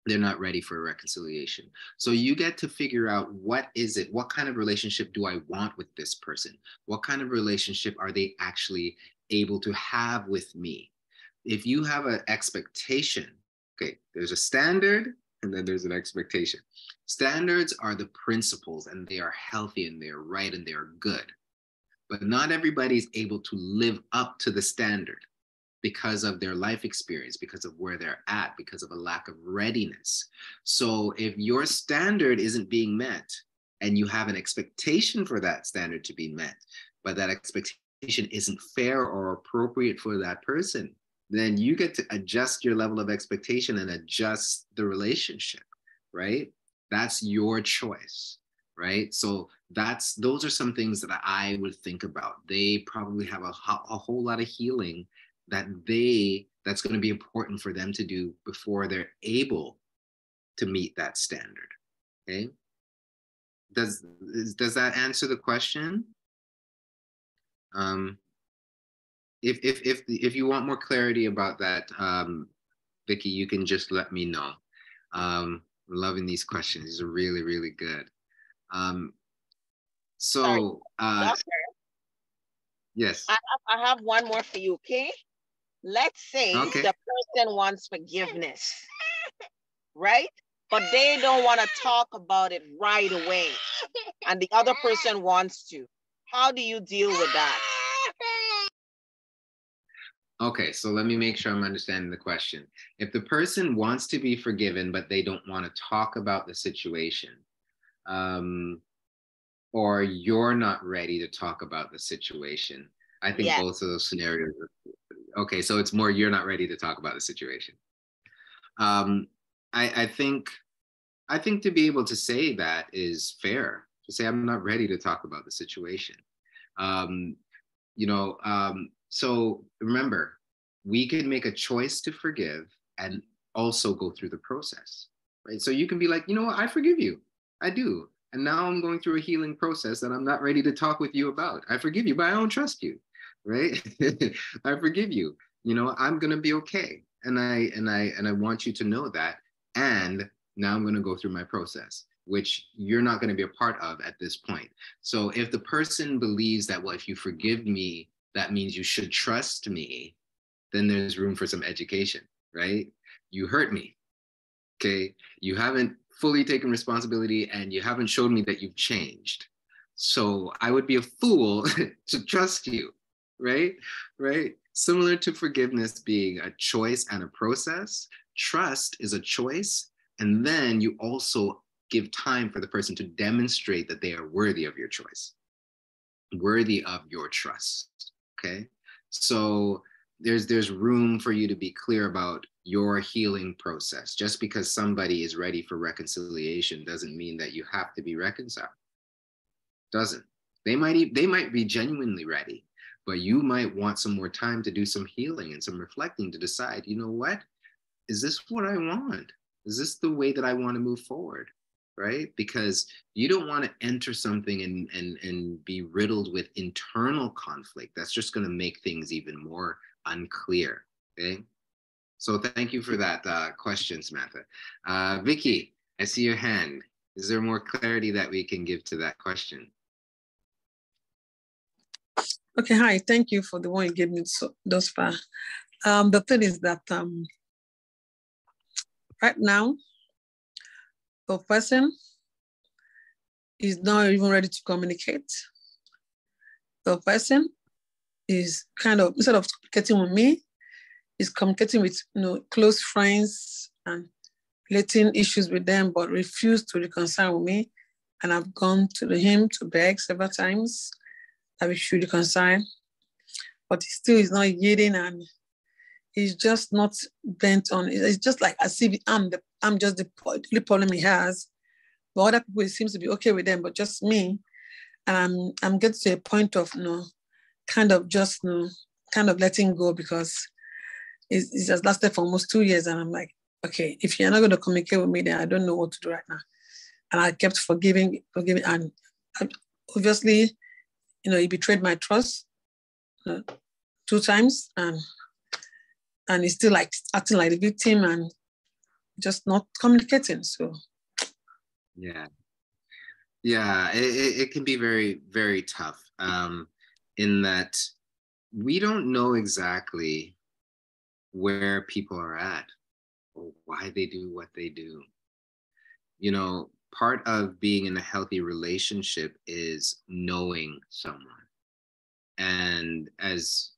They're not ready for reconciliation. So you get to figure out, what is it? What kind of relationship do I want with this person? What kind of relationship are they actually able to have with me? If you have an expectation, okay, there's a standard and then there's an expectation. Standards are the principles and they are healthy and they're right and they are good. But not everybody is able to live up to the standard because of their life experience, because of where they're at, because of a lack of readiness. So if your standard isn't being met and you have an expectation for that standard to be met, but that expectation isn't fair or appropriate for that person, then you get to adjust your level of expectation and adjust the relationship, right? That's your choice, right? So those are some things that I would think about. They probably have a whole lot of healing that's going to be important for them to do before they're able to meet that standard. Okay. Does that answer the question? If you want more clarity about that, Vicky, you can just let me know. I'm loving these questions. These are really, really good. Doctor, yes. I have one more for you, okay? Let's say the person wants forgiveness, right? But they don't want to talk about it right away, and the other person wants to. How do you deal with that? Okay, so let me make sure I'm understanding the question. If the person wants to be forgiven, but they don't want to talk about the situation, or you're not ready to talk about the situation, I think both of those scenarios are, okay, so it's more you're not ready to talk about the situation. I think to be able to say that is fair. To say I'm not ready to talk about the situation. So remember, we can make a choice to forgive and also go through the process, right? So you can be like, I forgive you. I do. And now I'm going through a healing process that I'm not ready to talk with you about. I forgive you, but I don't trust you, right? I forgive you. I'm going to be okay. And I want you to know that. And now I'm going to go through my process, which you're not going to be a part of at this point. So if the person believes that, well, if you forgive me, that means you should trust me, then there's room for some education, right? You hurt me, okay? You haven't fully taken responsibility and you haven't showed me that you've changed. So I would be a fool to trust you, right? Right? Similar to forgiveness being a choice and a process, trust is a choice. And then you also give time for the person to demonstrate that they are worthy of your choice, worthy of your trust, okay? So there's room for you to be clear about your healing process. Just because somebody is ready for reconciliation doesn't mean that you have to be reconciled. Doesn't. They might be genuinely ready, but you might want some more time to do some healing and some reflecting to decide, you know what? Is this what I want? Is this the way that I want to move forward? Right? Because you don't want to enter something and be riddled with internal conflict. That's just going to make things even more unclear. Okay. So thank you for that question, Samantha. Vicky, I see your hand. Is there more clarity that we can give to that question? Okay, hi. Thank you for the one you gave me thus far. The thing is that right now, the person is not even ready to communicate. The person is kind of, instead of communicating with me, is communicating with close friends and relating issues with them, but refuse to reconcile with me. And I've gone to him to beg several times that we should reconcile, but he still is not yielding, and he's just not bent on it. It's just like as if I'm just the only problem he has. But other people, it seems to be okay with them, but just me. And I'm getting to a point of kind of just kind of letting go, because it has lasted for almost 2 years, and I'm like, okay, if you're not going to communicate with me, then I don't know what to do right now. And I kept forgiving, and obviously, he betrayed my trust 2 times, and he's still like acting like the victim and just not communicating. So yeah, it can be very, very tough, in that we don't know exactly where people are at or why they do what they do. Part of being in a healthy relationship is knowing someone. And as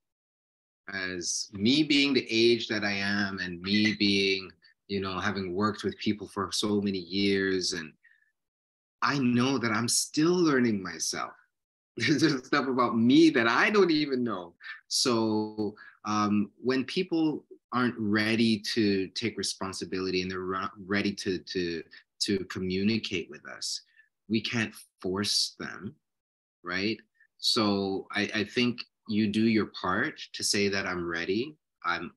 me being the age that I am, and me being, having worked with people for so many years, and I know that I'm still learning myself. There's stuff about me that I don't even know. So when people aren't ready to take responsibility and they're ready to communicate with us, we can't force them, right? So I think you do your part to say that I'm ready, I'm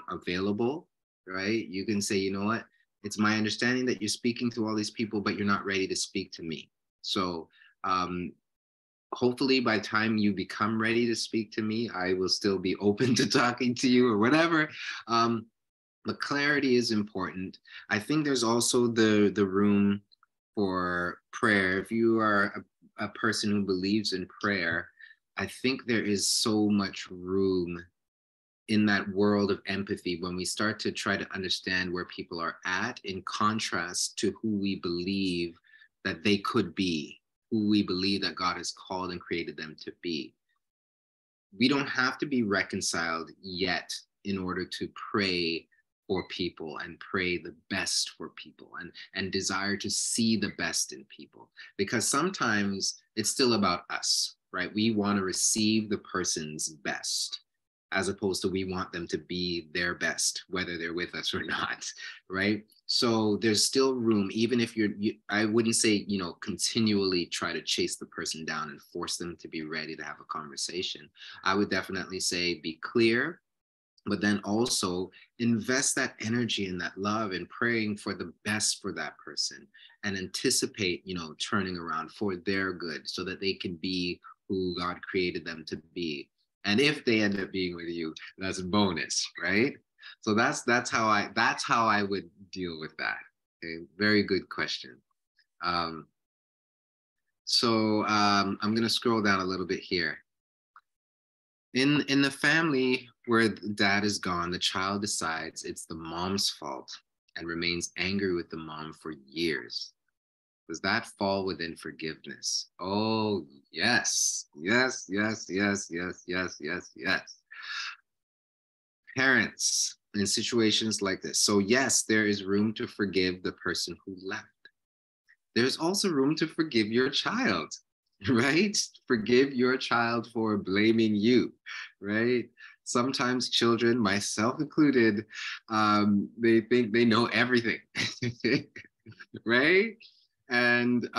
available, right? You can say, you know what, it's my understanding that you're speaking to all these people, but you're not ready to speak to me. So hopefully by the time you become ready to speak to me, I will still be open to talking to you or whatever. But clarity is important. I think there's also the room for prayer. If you are a person who believes in prayer, I think there is so much room in that world of empathy when we start to try to understand where people are at, in contrast to who we believe that they could be, who we believe that God has called and created them to be. We don't have to be reconciled yet in order to pray for people and pray the best for people and desire to see the best in people. Because sometimes it's still about us, right? We want to receive the person's best, as opposed to we want them to be their best, whether they're with us or not, right? So there's still room, even if I wouldn't say, continually try to chase the person down and force them to be ready to have a conversation. I would definitely say be clear, but then also invest that energy and that love and praying for the best for that person, and anticipate, turning around for their good so that they can be who God created them to be. And if they end up being with you, that's a bonus, right? So that's how I would deal with that. Okay, very good question. So I'm gonna scroll down a little bit here. In the family where the dad is gone, the child decides it's the mom's fault and remains angry with the mom for years. Does that fall within forgiveness? Oh, yes, yes, yes, yes, yes, yes, yes, yes. Parents in situations like this. So yes, there is room to forgive the person who left. There's also room to forgive your child, right? Forgive your child for blaming you, right? Sometimes children, myself included, they think they know everything, right? And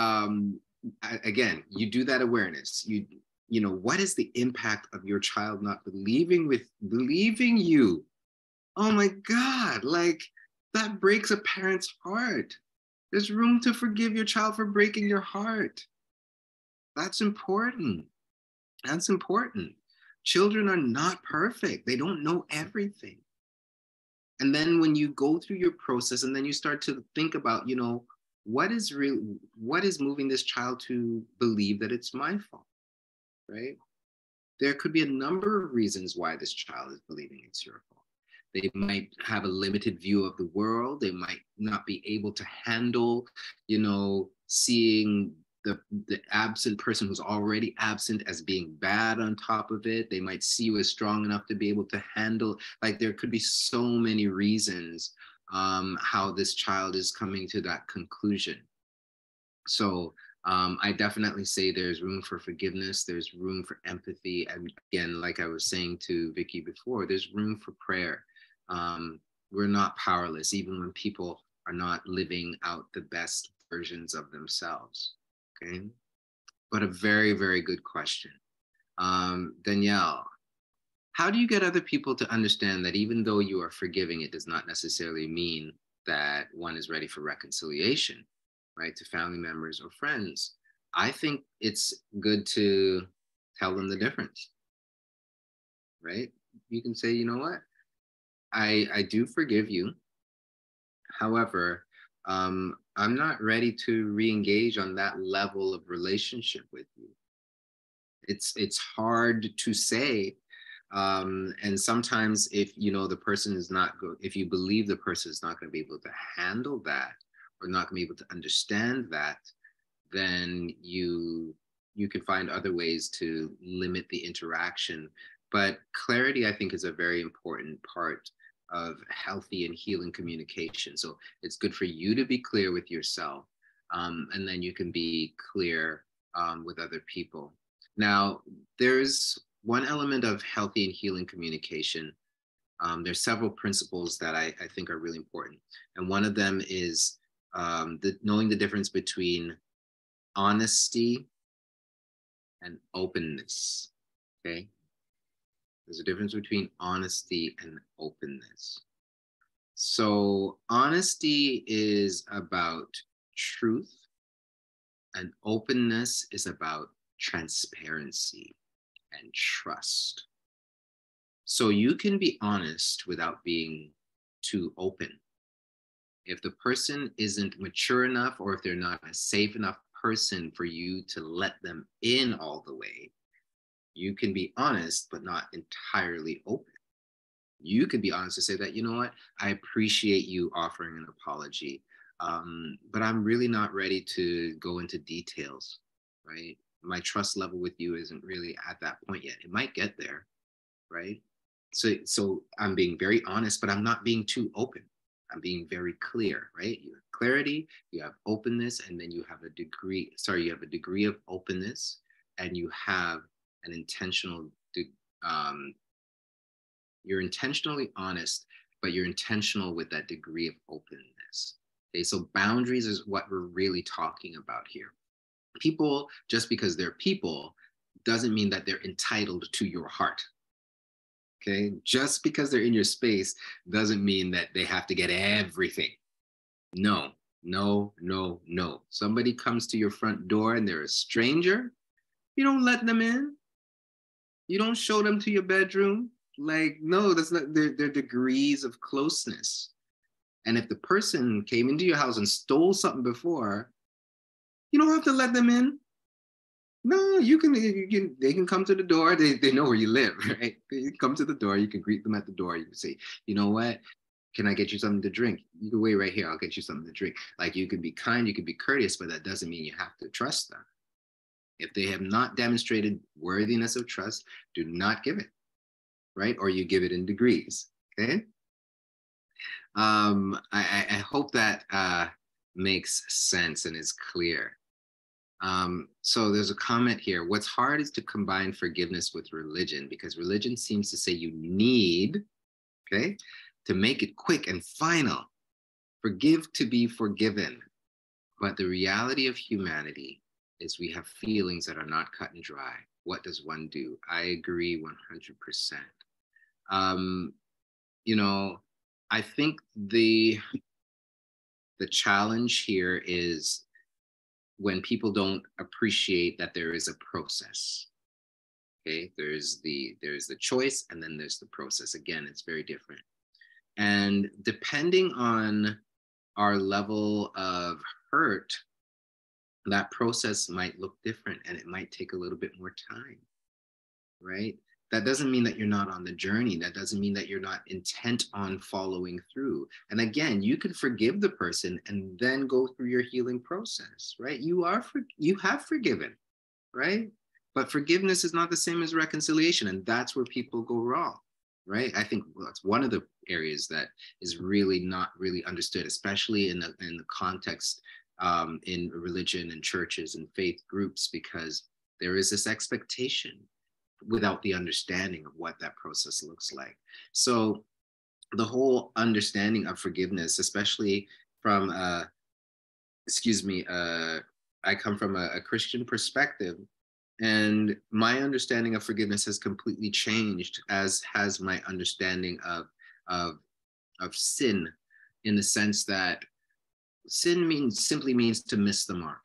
again, you do that awareness. You know, what is the impact of your child not believing you? Oh my God, like that breaks a parent's heart. There's room to forgive your child for breaking your heart. That's important. That's important. Children are not perfect. They don't know everything. And then when you go through your process and then you start to think about, you know, what is moving this child to believe that it's my fault, right? There could be a number of reasons why this child is believing it's your fault. They might have a limited view of the world. They might not be able to handle, you know, seeing the absent person who's already absent as being bad on top of it. They might see you as strong enough to be able to handle, like there could be so many reasons how this child is coming to that conclusion. So I definitely say there's room for forgiveness. There's room for empathy. And again, like I was saying to Vicky before, there's room for prayer. We're not powerless, even when people are not living out the best versions of themselves. Okay. But a very, very good question. Danielle, how do you get other people to understand that even though you are forgiving, it does not necessarily mean that one is ready for reconciliation, right? To family members or friends. I think it's good to tell them the difference, right? You can say, you know what? I do forgive you. However, I'm not ready to re-engage on that level of relationship with you. It's hard to say, and sometimes if you know the person is not good, if you believe the person is not going to be able to handle that or not going to be able to understand that, then you can find other ways to limit the interaction. But clarity, I think, is a very important part of healthy and healing communication. So it's good for you to be clear with yourself, and then you can be clear with other people. Now, there's one element of healthy and healing communication. There's several principles that I think are really important. And one of them is knowing the difference between honesty and openness, okay? There's a difference between honesty and openness. So honesty is about truth and openness is about transparency and trust. So you can be honest without being too open. If the person isn't mature enough or if they're not a safe enough person for you to let them in all the way, you can be honest, but not entirely open. You could be honest to say that, you know what, I appreciate you offering an apology, but I'm really not ready to go into details, right? My trust level with you isn't really at that point yet. It might get there, right? So I'm being very honest, but I'm not being too open. I'm being very clear, right? You have clarity, you have openness, and then you have a degree of openness, and you have an intentional, you're intentionally honest, but you're intentional with that degree of openness. Okay, so boundaries is what we're really talking about here. People, just because they're people, doesn't mean that they're entitled to your heart. Okay, just because they're in your space doesn't mean that they have to get everything. No, no, no, no. Somebody comes to your front door and they're a stranger, you don't let them in. You don't show them to your bedroom. Like, no, that's not, they're degrees of closeness. And if the person came into your house and stole something before, you don't have to let them in. No, they can come to the door. They know where you live, right? They come to the door. You can greet them at the door. You can say, you know what? Can I get you something to drink? You can wait right here. I'll get you something to drink. Like, you can be kind, you can be courteous, but that doesn't mean you have to trust them. If they have not demonstrated worthiness of trust, do not give it, right? Or you give it in degrees, okay? I hope that makes sense and is clear. So there's a comment here. What's hard is to combine forgiveness with religion, because religion seems to say you need, okay, to make it quick and final. Forgive to be forgiven. But the reality of humanity is we have feelings that are not cut and dry. What does one do? I agree 100%. You know, I think the challenge here is when people don't appreciate that there is a process. Okay, there's the choice, and then there's the process. Again, it's very different. And depending on our level of hurt, that process might look different, and it might take a little bit more time, right? That doesn't mean that you're not on the journey. That doesn't mean that you're not intent on following through. And again, you can forgive the person and then go through your healing process, right? You have forgiven, right? But forgiveness is not the same as reconciliation, and that's where people go wrong, right? I think that's one of the areas that is really not really understood, especially in the context in religion and churches and faith groups, because there is this expectation without the understanding of what that process looks like. So the whole understanding of forgiveness, especially from, I come from a Christian perspective, and my understanding of forgiveness has completely changed, as has my understanding of sin, in the sense that sin simply means to miss the mark.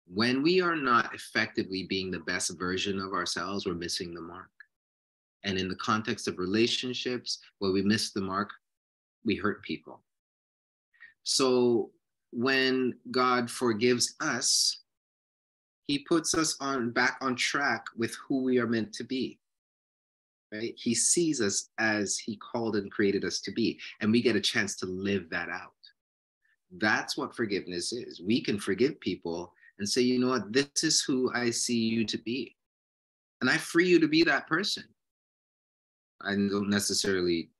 When we are not effectively being the best version of ourselves, we're missing the mark. And in the context of relationships, where we miss the mark, we hurt people. So when God forgives us, he puts us back on track with who we are meant to be, right? He sees us as he called and created us to be, and we get a chance to live that out. That's what forgiveness is. We can forgive people and say, you know what, this is who I see you to be. And I free you to be that person. I don't necessarily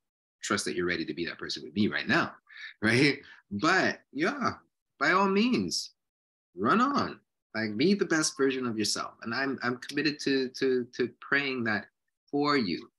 trust that you're ready to be that person with me right now, right? But yeah, by all means, run on. Like, be the best version of yourself. And I'm committed to praying that for you,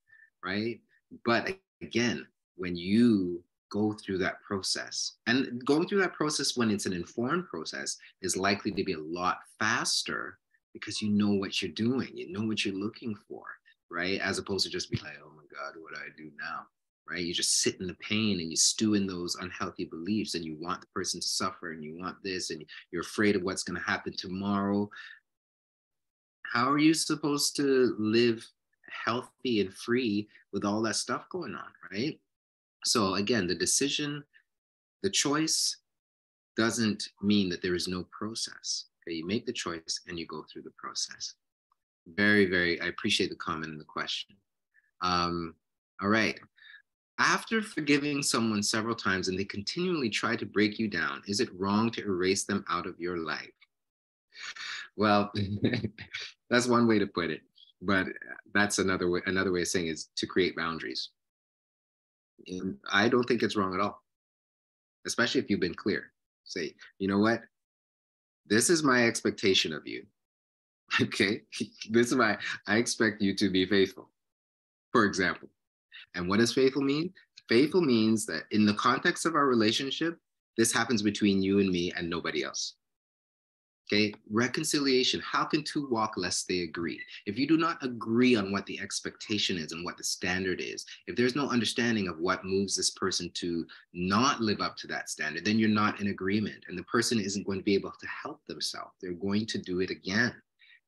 right? But again, when you go through that process, and going through that process when it's an informed process is likely to be a lot faster, because you know what you're doing, you know what you're looking for, right? As opposed to just be like, oh my God, what do I do now? Right? You just sit in the pain and you stew in those unhealthy beliefs, and you want the person to suffer, and you want this, and you're afraid of what's going to happen tomorrow. How are you supposed to live healthy and free with all that stuff going on, right? So again, the choice doesn't mean that there is no process. Okay, you make the choice and you go through the process. Very, very, I appreciate the comment and the question. All right. After forgiving someone several times and they continually try to break you down, is it wrong to erase them out of your life? Well, that's one way to put it, but that's another way of saying is to create boundaries. And I don't think it's wrong at all, especially if you've been clear. Say, you know what? This is my expectation of you. Okay? I expect you to be faithful, for example. And what does faithful mean? Faithful means that in the context of our relationship, this happens between you and me and nobody else. Okay, reconciliation. How can two walk lest they agree? If you do not agree on what the expectation is and what the standard is, if there's no understanding of what moves this person to not live up to that standard, then you're not in agreement, and the person isn't going to be able to help themselves. They're going to do it again.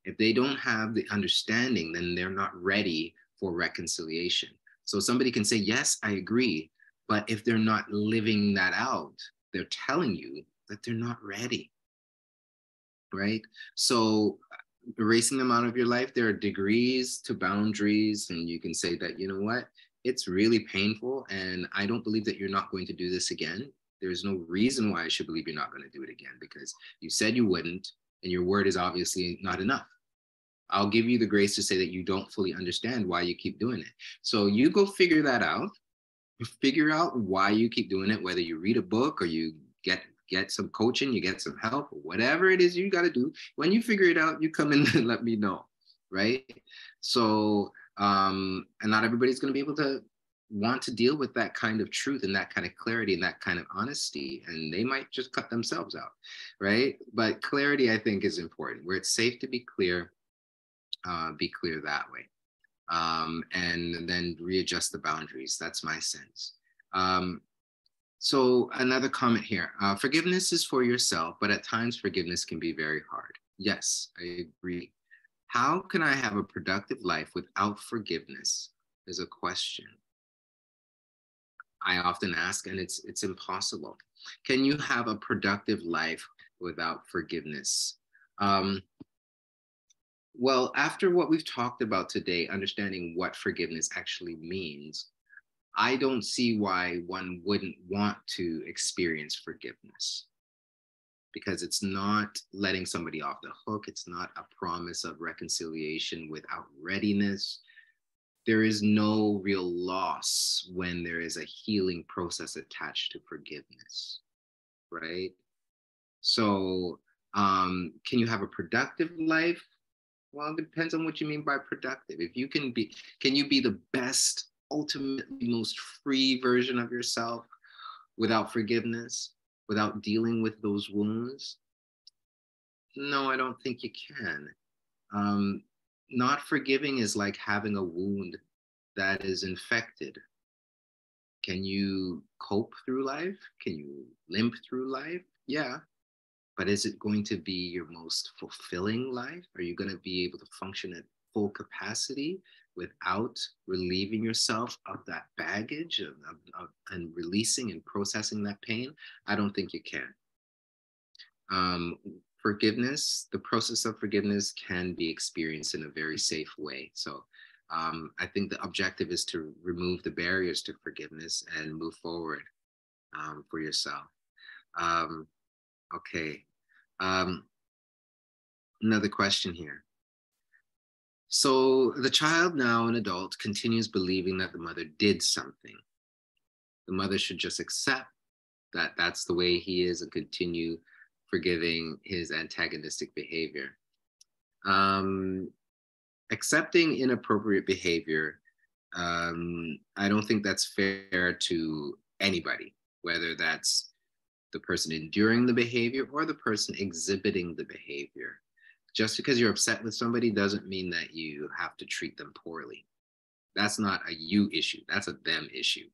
If they don't have the understanding, then they're not ready for reconciliation. So somebody can say, yes, I agree, but if they're not living that out, they're telling you that they're not ready. Right? So erasing them out of your life. There are degrees to boundaries, and you can say that, you know what, it's really painful, and I don't believe that you're not going to do this again. There's no reason why I should believe you're not going to do it again, because you said you wouldn't, and your word is obviously not enough. I'll give you the grace to say that you don't fully understand why you keep doing it. So you go figure that out. Figure out why you keep doing it, whether you read a book or you get some coaching, you get some help, whatever it is you got to do. When you figure it out, you come in and let me know, right? So, and not everybody's going to be able to want to deal with that kind of truth and that kind of clarity and that kind of honesty, and they might just cut themselves out, right? But clarity, I think, is important. Where it's safe to be clear that way. And then readjust the boundaries. That's my sense. So another comment here, forgiveness is for yourself, but at times forgiveness can be very hard. Yes, I agree. How can I have a productive life without forgiveness is a question I often ask, and it's impossible. Can you have a productive life without forgiveness? Well, after what we've talked about today, understanding what forgiveness actually means, I don't see why one wouldn't want to experience forgiveness, because it's not letting somebody off the hook. It's not a promise of reconciliation without readiness. There is no real loss when there is a healing process attached to forgiveness, right? So can you have a productive life? Well, it depends on what you mean by productive. If you can you be the best, ultimately most free version of yourself without forgiveness, without dealing with those wounds? No, I don't think you can. Not forgiving is like having a wound that is infected. Can you cope through life? Can you limp through life? Yeah. But is it going to be your most fulfilling life? Are you going to be able to function at full capacity without relieving yourself of that baggage and releasing and processing that pain? I don't think you can. Forgiveness, the process of forgiveness can be experienced in a very safe way. So I think the objective is to remove the barriers to forgiveness and move forward for yourself. Okay. Another question here. So the child, now an adult, continues believing that the mother did something. The mother should just accept that that's the way he is and continue forgiving his antagonistic behavior. Accepting inappropriate behavior, I don't think that's fair to anybody, whether that's the person enduring the behavior or the person exhibiting the behavior. Just because you're upset with somebody doesn't mean that you have to treat them poorly. That's not a you issue, that's a them issue.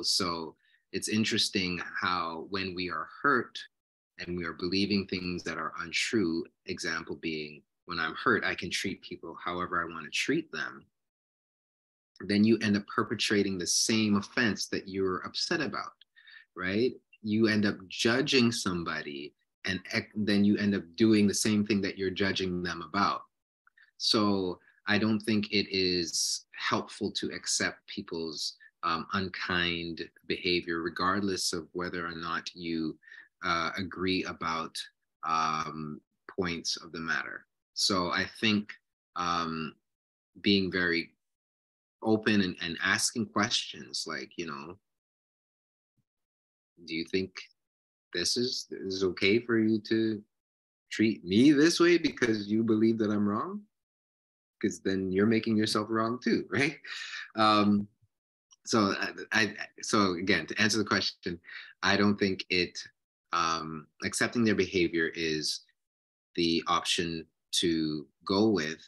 So it's interesting how when we are hurt and we are believing things that are untrue, example being, when I'm hurt, I can treat people however I want to treat them, then you end up perpetrating the same offense that you're upset about, right? You end up judging somebody, and then you end up doing the same thing that you're judging them about. So I don't think it is helpful to accept people's unkind behavior, regardless of whether or not you agree about points of the matter. So I think being very open and asking questions like, do you think this is okay for you to treat me this way because you believe that I'm wrong? Because then you're making yourself wrong too, right? So again, to answer the question, I don't think accepting their behavior is the option to go with,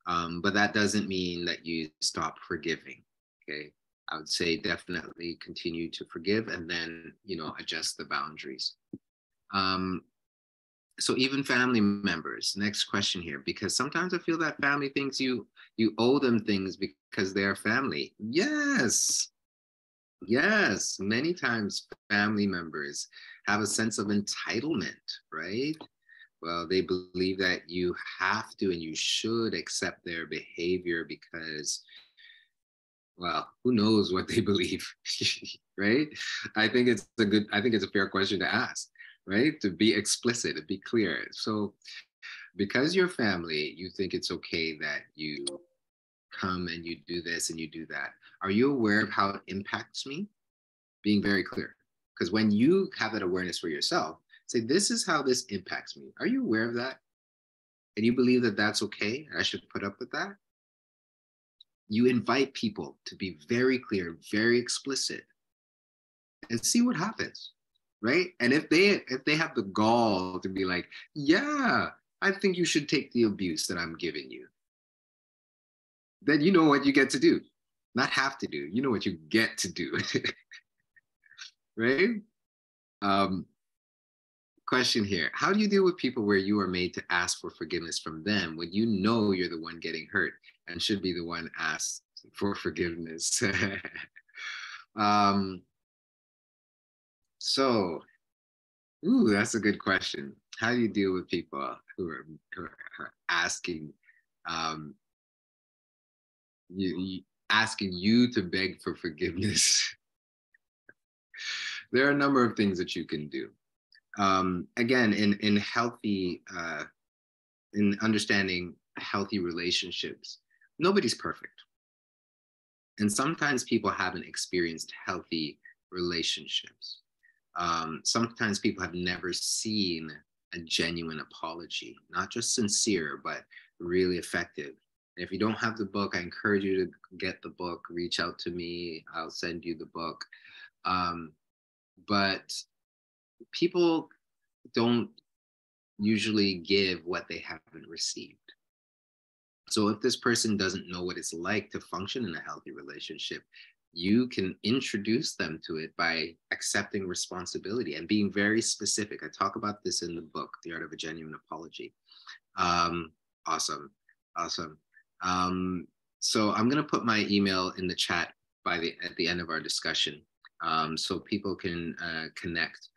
but that doesn't mean that you stop forgiving. Okay, I would say definitely continue to forgive and then adjust the boundaries. So even family members, next question here, because sometimes I feel that family thinks you owe them things because they're family. Yes, many times family members have a sense of entitlement, right? Well, they believe that you have to and you should accept their behavior because, well, who knows what they believe, right? I think it's a fair question to ask, right? To be explicit, to be clear. So because you're family, you think it's okay that you come and you do this and you do that. Are you aware of how it impacts me? Being very clear. Because when you have that awareness for yourself, say, this is how this impacts me. Are you aware of that? And you believe that that's okay? I should put up with that? You invite people to be very clear, very explicit, and see what happens, right? And if they have the gall to be like, yeah, I think you should take the abuse that I'm giving you, then you know what you get to do. Not have to do, you know what you get to do, right? Question here. How do you deal with people where you are made to ask for forgiveness from them when you know you're the one getting hurt and should be the one asked for forgiveness? So, that's a good question. How do you deal with people who are asking asking you to beg for forgiveness? There are a number of things that you can do. Again, in healthy, in understanding healthy relationships, nobody's perfect. And sometimes people haven't experienced healthy relationships. Sometimes people have never seen a genuine apology, not just sincere, but really effective. And if you don't have the book, I encourage you to get the book, reach out to me, I'll send you the book. But people don't usually give what they haven't received. So if this person doesn't know what it's like to function in a healthy relationship, you can introduce them to it by accepting responsibility and being very specific. I talk about this in the book, The Art of a Genuine Apology. Awesome. So I'm going to put my email in the chat at the end of our discussion, so people can connect.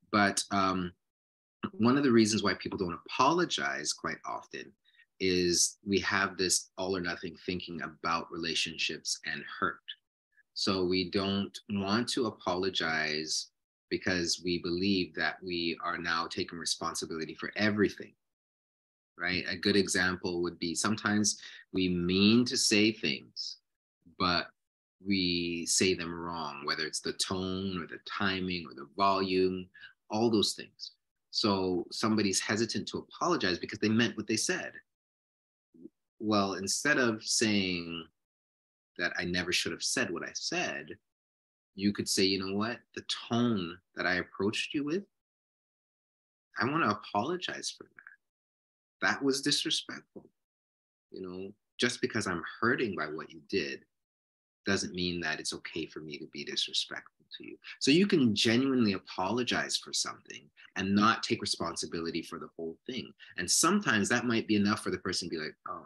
But one of the reasons why people don't apologize quite often is we have this all or nothing thinking about relationships and hurt. So we don't want to apologize because we believe that we are now taking responsibility for everything, right? A good example would be sometimes we mean to say things, but we say them wrong, whether it's the tone or the timing or the volume, all those things. So somebody's hesitant to apologize because they meant what they said. Well, instead of saying that I never should have said what I said, you could say, you know what, the tone that I approached you with, I want to apologize for that. That was disrespectful. You know, just because I'm hurting by what you did doesn't mean that it's okay for me to be disrespectful to you. So you can genuinely apologize for something and not take responsibility for the whole thing. And sometimes that might be enough for the person to be like, oh,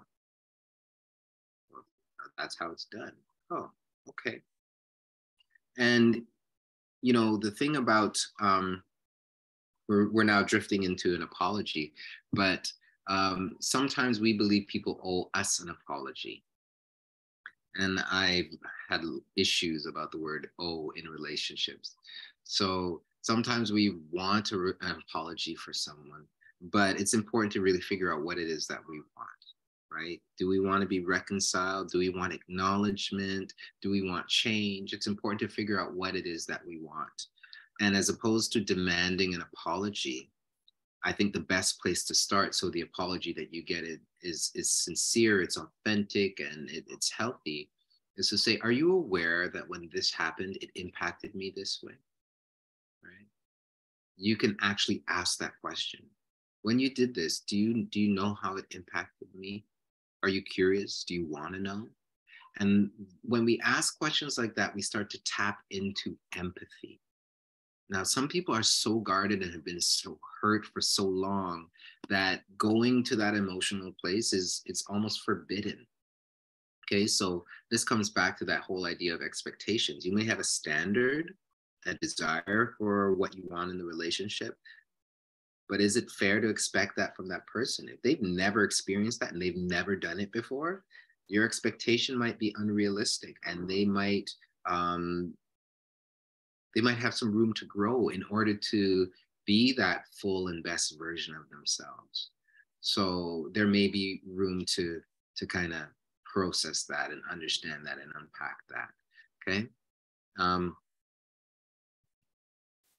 well, that's how it's done. Oh, okay. And, you know, the thing about, we're now drifting into an apology, but sometimes we believe people owe us an apology. And I've had issues about the word owe in relationships. So sometimes we want an apology for someone, but it's important to really figure out what it is that we want, right? Do we want to be reconciled? Do we want acknowledgement? Do we want change? It's important to figure out what it is that we want. And as opposed to demanding an apology, I think the best place to start, so the apology that you get is sincere, it's authentic, and it's healthy, is to say, are you aware that when this happened, it impacted me this way, right? You can actually ask that question. When you did this, do you know how it impacted me? Are you curious? Do you want to know? And when we ask questions like that, we start to tap into empathy. Now, some people are so guarded and have been so hurt for so long that going to that emotional place it's almost forbidden. Okay, so this comes back to that whole idea of expectations. You may have a standard, a desire for what you want in the relationship, But is it fair to expect that from that person? If they've never experienced that and they've never done it before, your expectation might be unrealistic, and they might have some room to grow in order to be that full and best version of themselves. So there may be room to kind of process that and understand that and unpack that. Okay.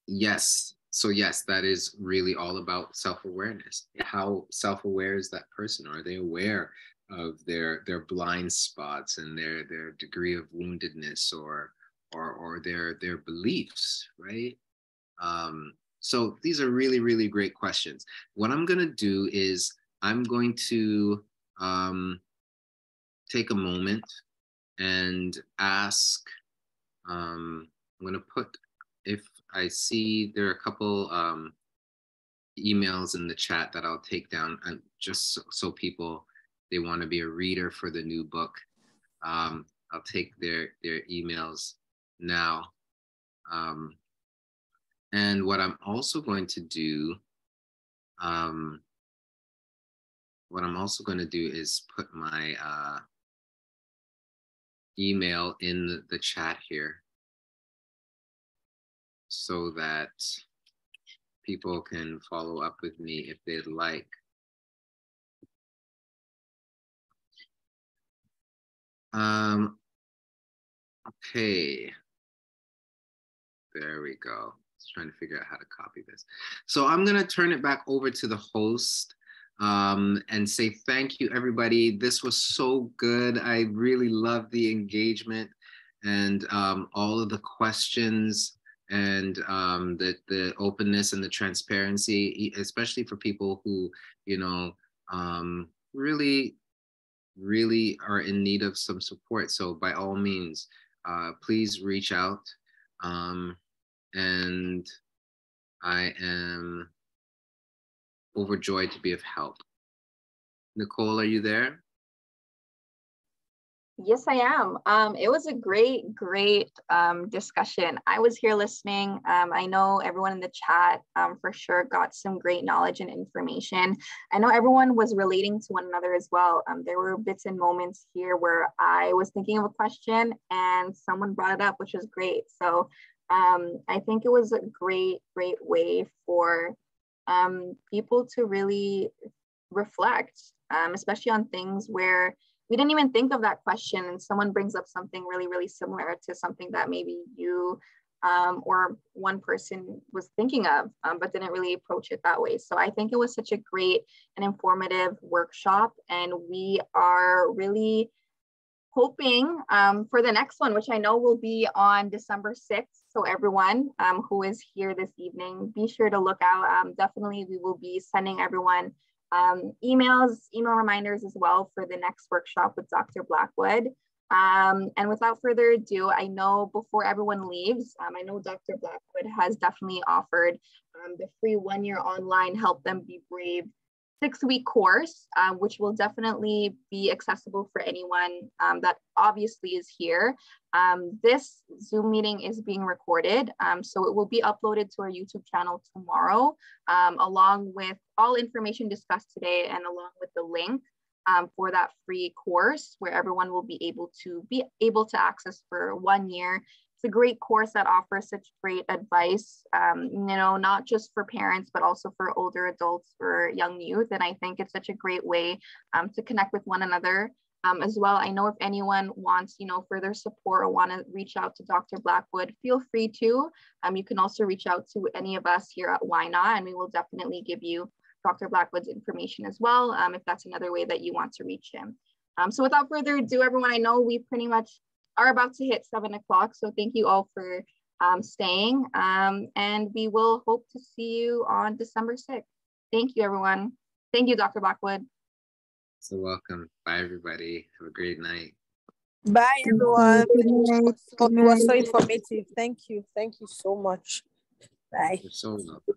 Yes. So yes, that is really all about self-awareness. How self-aware is that person? Are they aware of their blind spots and their degree of woundedness or their beliefs, right? So these are really, really great questions. What I'm going to do is I'm going to take a moment and ask, I'm going to put, if I see there are a couple emails in the chat that I'll take down, and just so people, they want to be a reader for the new book. I'll take their emails now. And what I'm also going to do, is put my email in the chat here so that people can follow up with me if they'd like. Okay, there we go. Just trying to figure out how to copy this. So I'm gonna turn it back over to the host and say thank you, everybody. This was so good. I really love the engagement and all of the questions and the openness and the transparency, especially for people who, you know, really are in need of some support. So by all means, please reach out. And I am overjoyed to be of help. Nicole, are you there? Yes, I am. It was a great discussion. I was here listening. I know everyone in the chat for sure got some great knowledge and information. I know everyone was relating to one another as well. There were bits and moments here where I was thinking of a question and someone brought it up, which was great. So I think it was a great way for people to really reflect, especially on things where we didn't even think of that question and someone brings up something really similar to something that maybe you or one person was thinking of, but didn't really approach it that way. So I think it was such a great and informative workshop, and we are really hoping for the next one, which I know will be on December 6th. So everyone who is here this evening, be sure to look out. Definitely we will be sending everyone email reminders as well for the next workshop with Dr. Blackwood. And without further ado, I know before everyone leaves, I know Dr. Blackwood has definitely offered the free 1-year online Help Them Be Brave 6-week course, which will definitely be accessible for anyone that obviously is here. This Zoom meeting is being recorded, so it will be uploaded to our YouTube channel tomorrow, along with all information discussed today and along with the link for that free course where everyone will be able to access for 1 year. It's a great course that offers such great advice, you know, not just for parents, but also for older adults, for young youth. And I think it's such a great way to connect with one another as well. I know if anyone wants, you know, further support or want to reach out to Dr. Blackwood, feel free to. You can also reach out to any of us here at YNOT, and we will definitely give you Dr. Blackwood's information as well, if that's another way that you want to reach him. So without further ado, everyone, I know we pretty much are about to hit 7 o'clock. So thank you all for staying. And we will hope to see you on December 6th. Thank you, everyone. Thank you, Dr. Blackwood. So welcome. Bye, everybody. Have a great night. Bye, everyone. It was so informative. Thank you. Thank you so much. Bye. You're so welcome.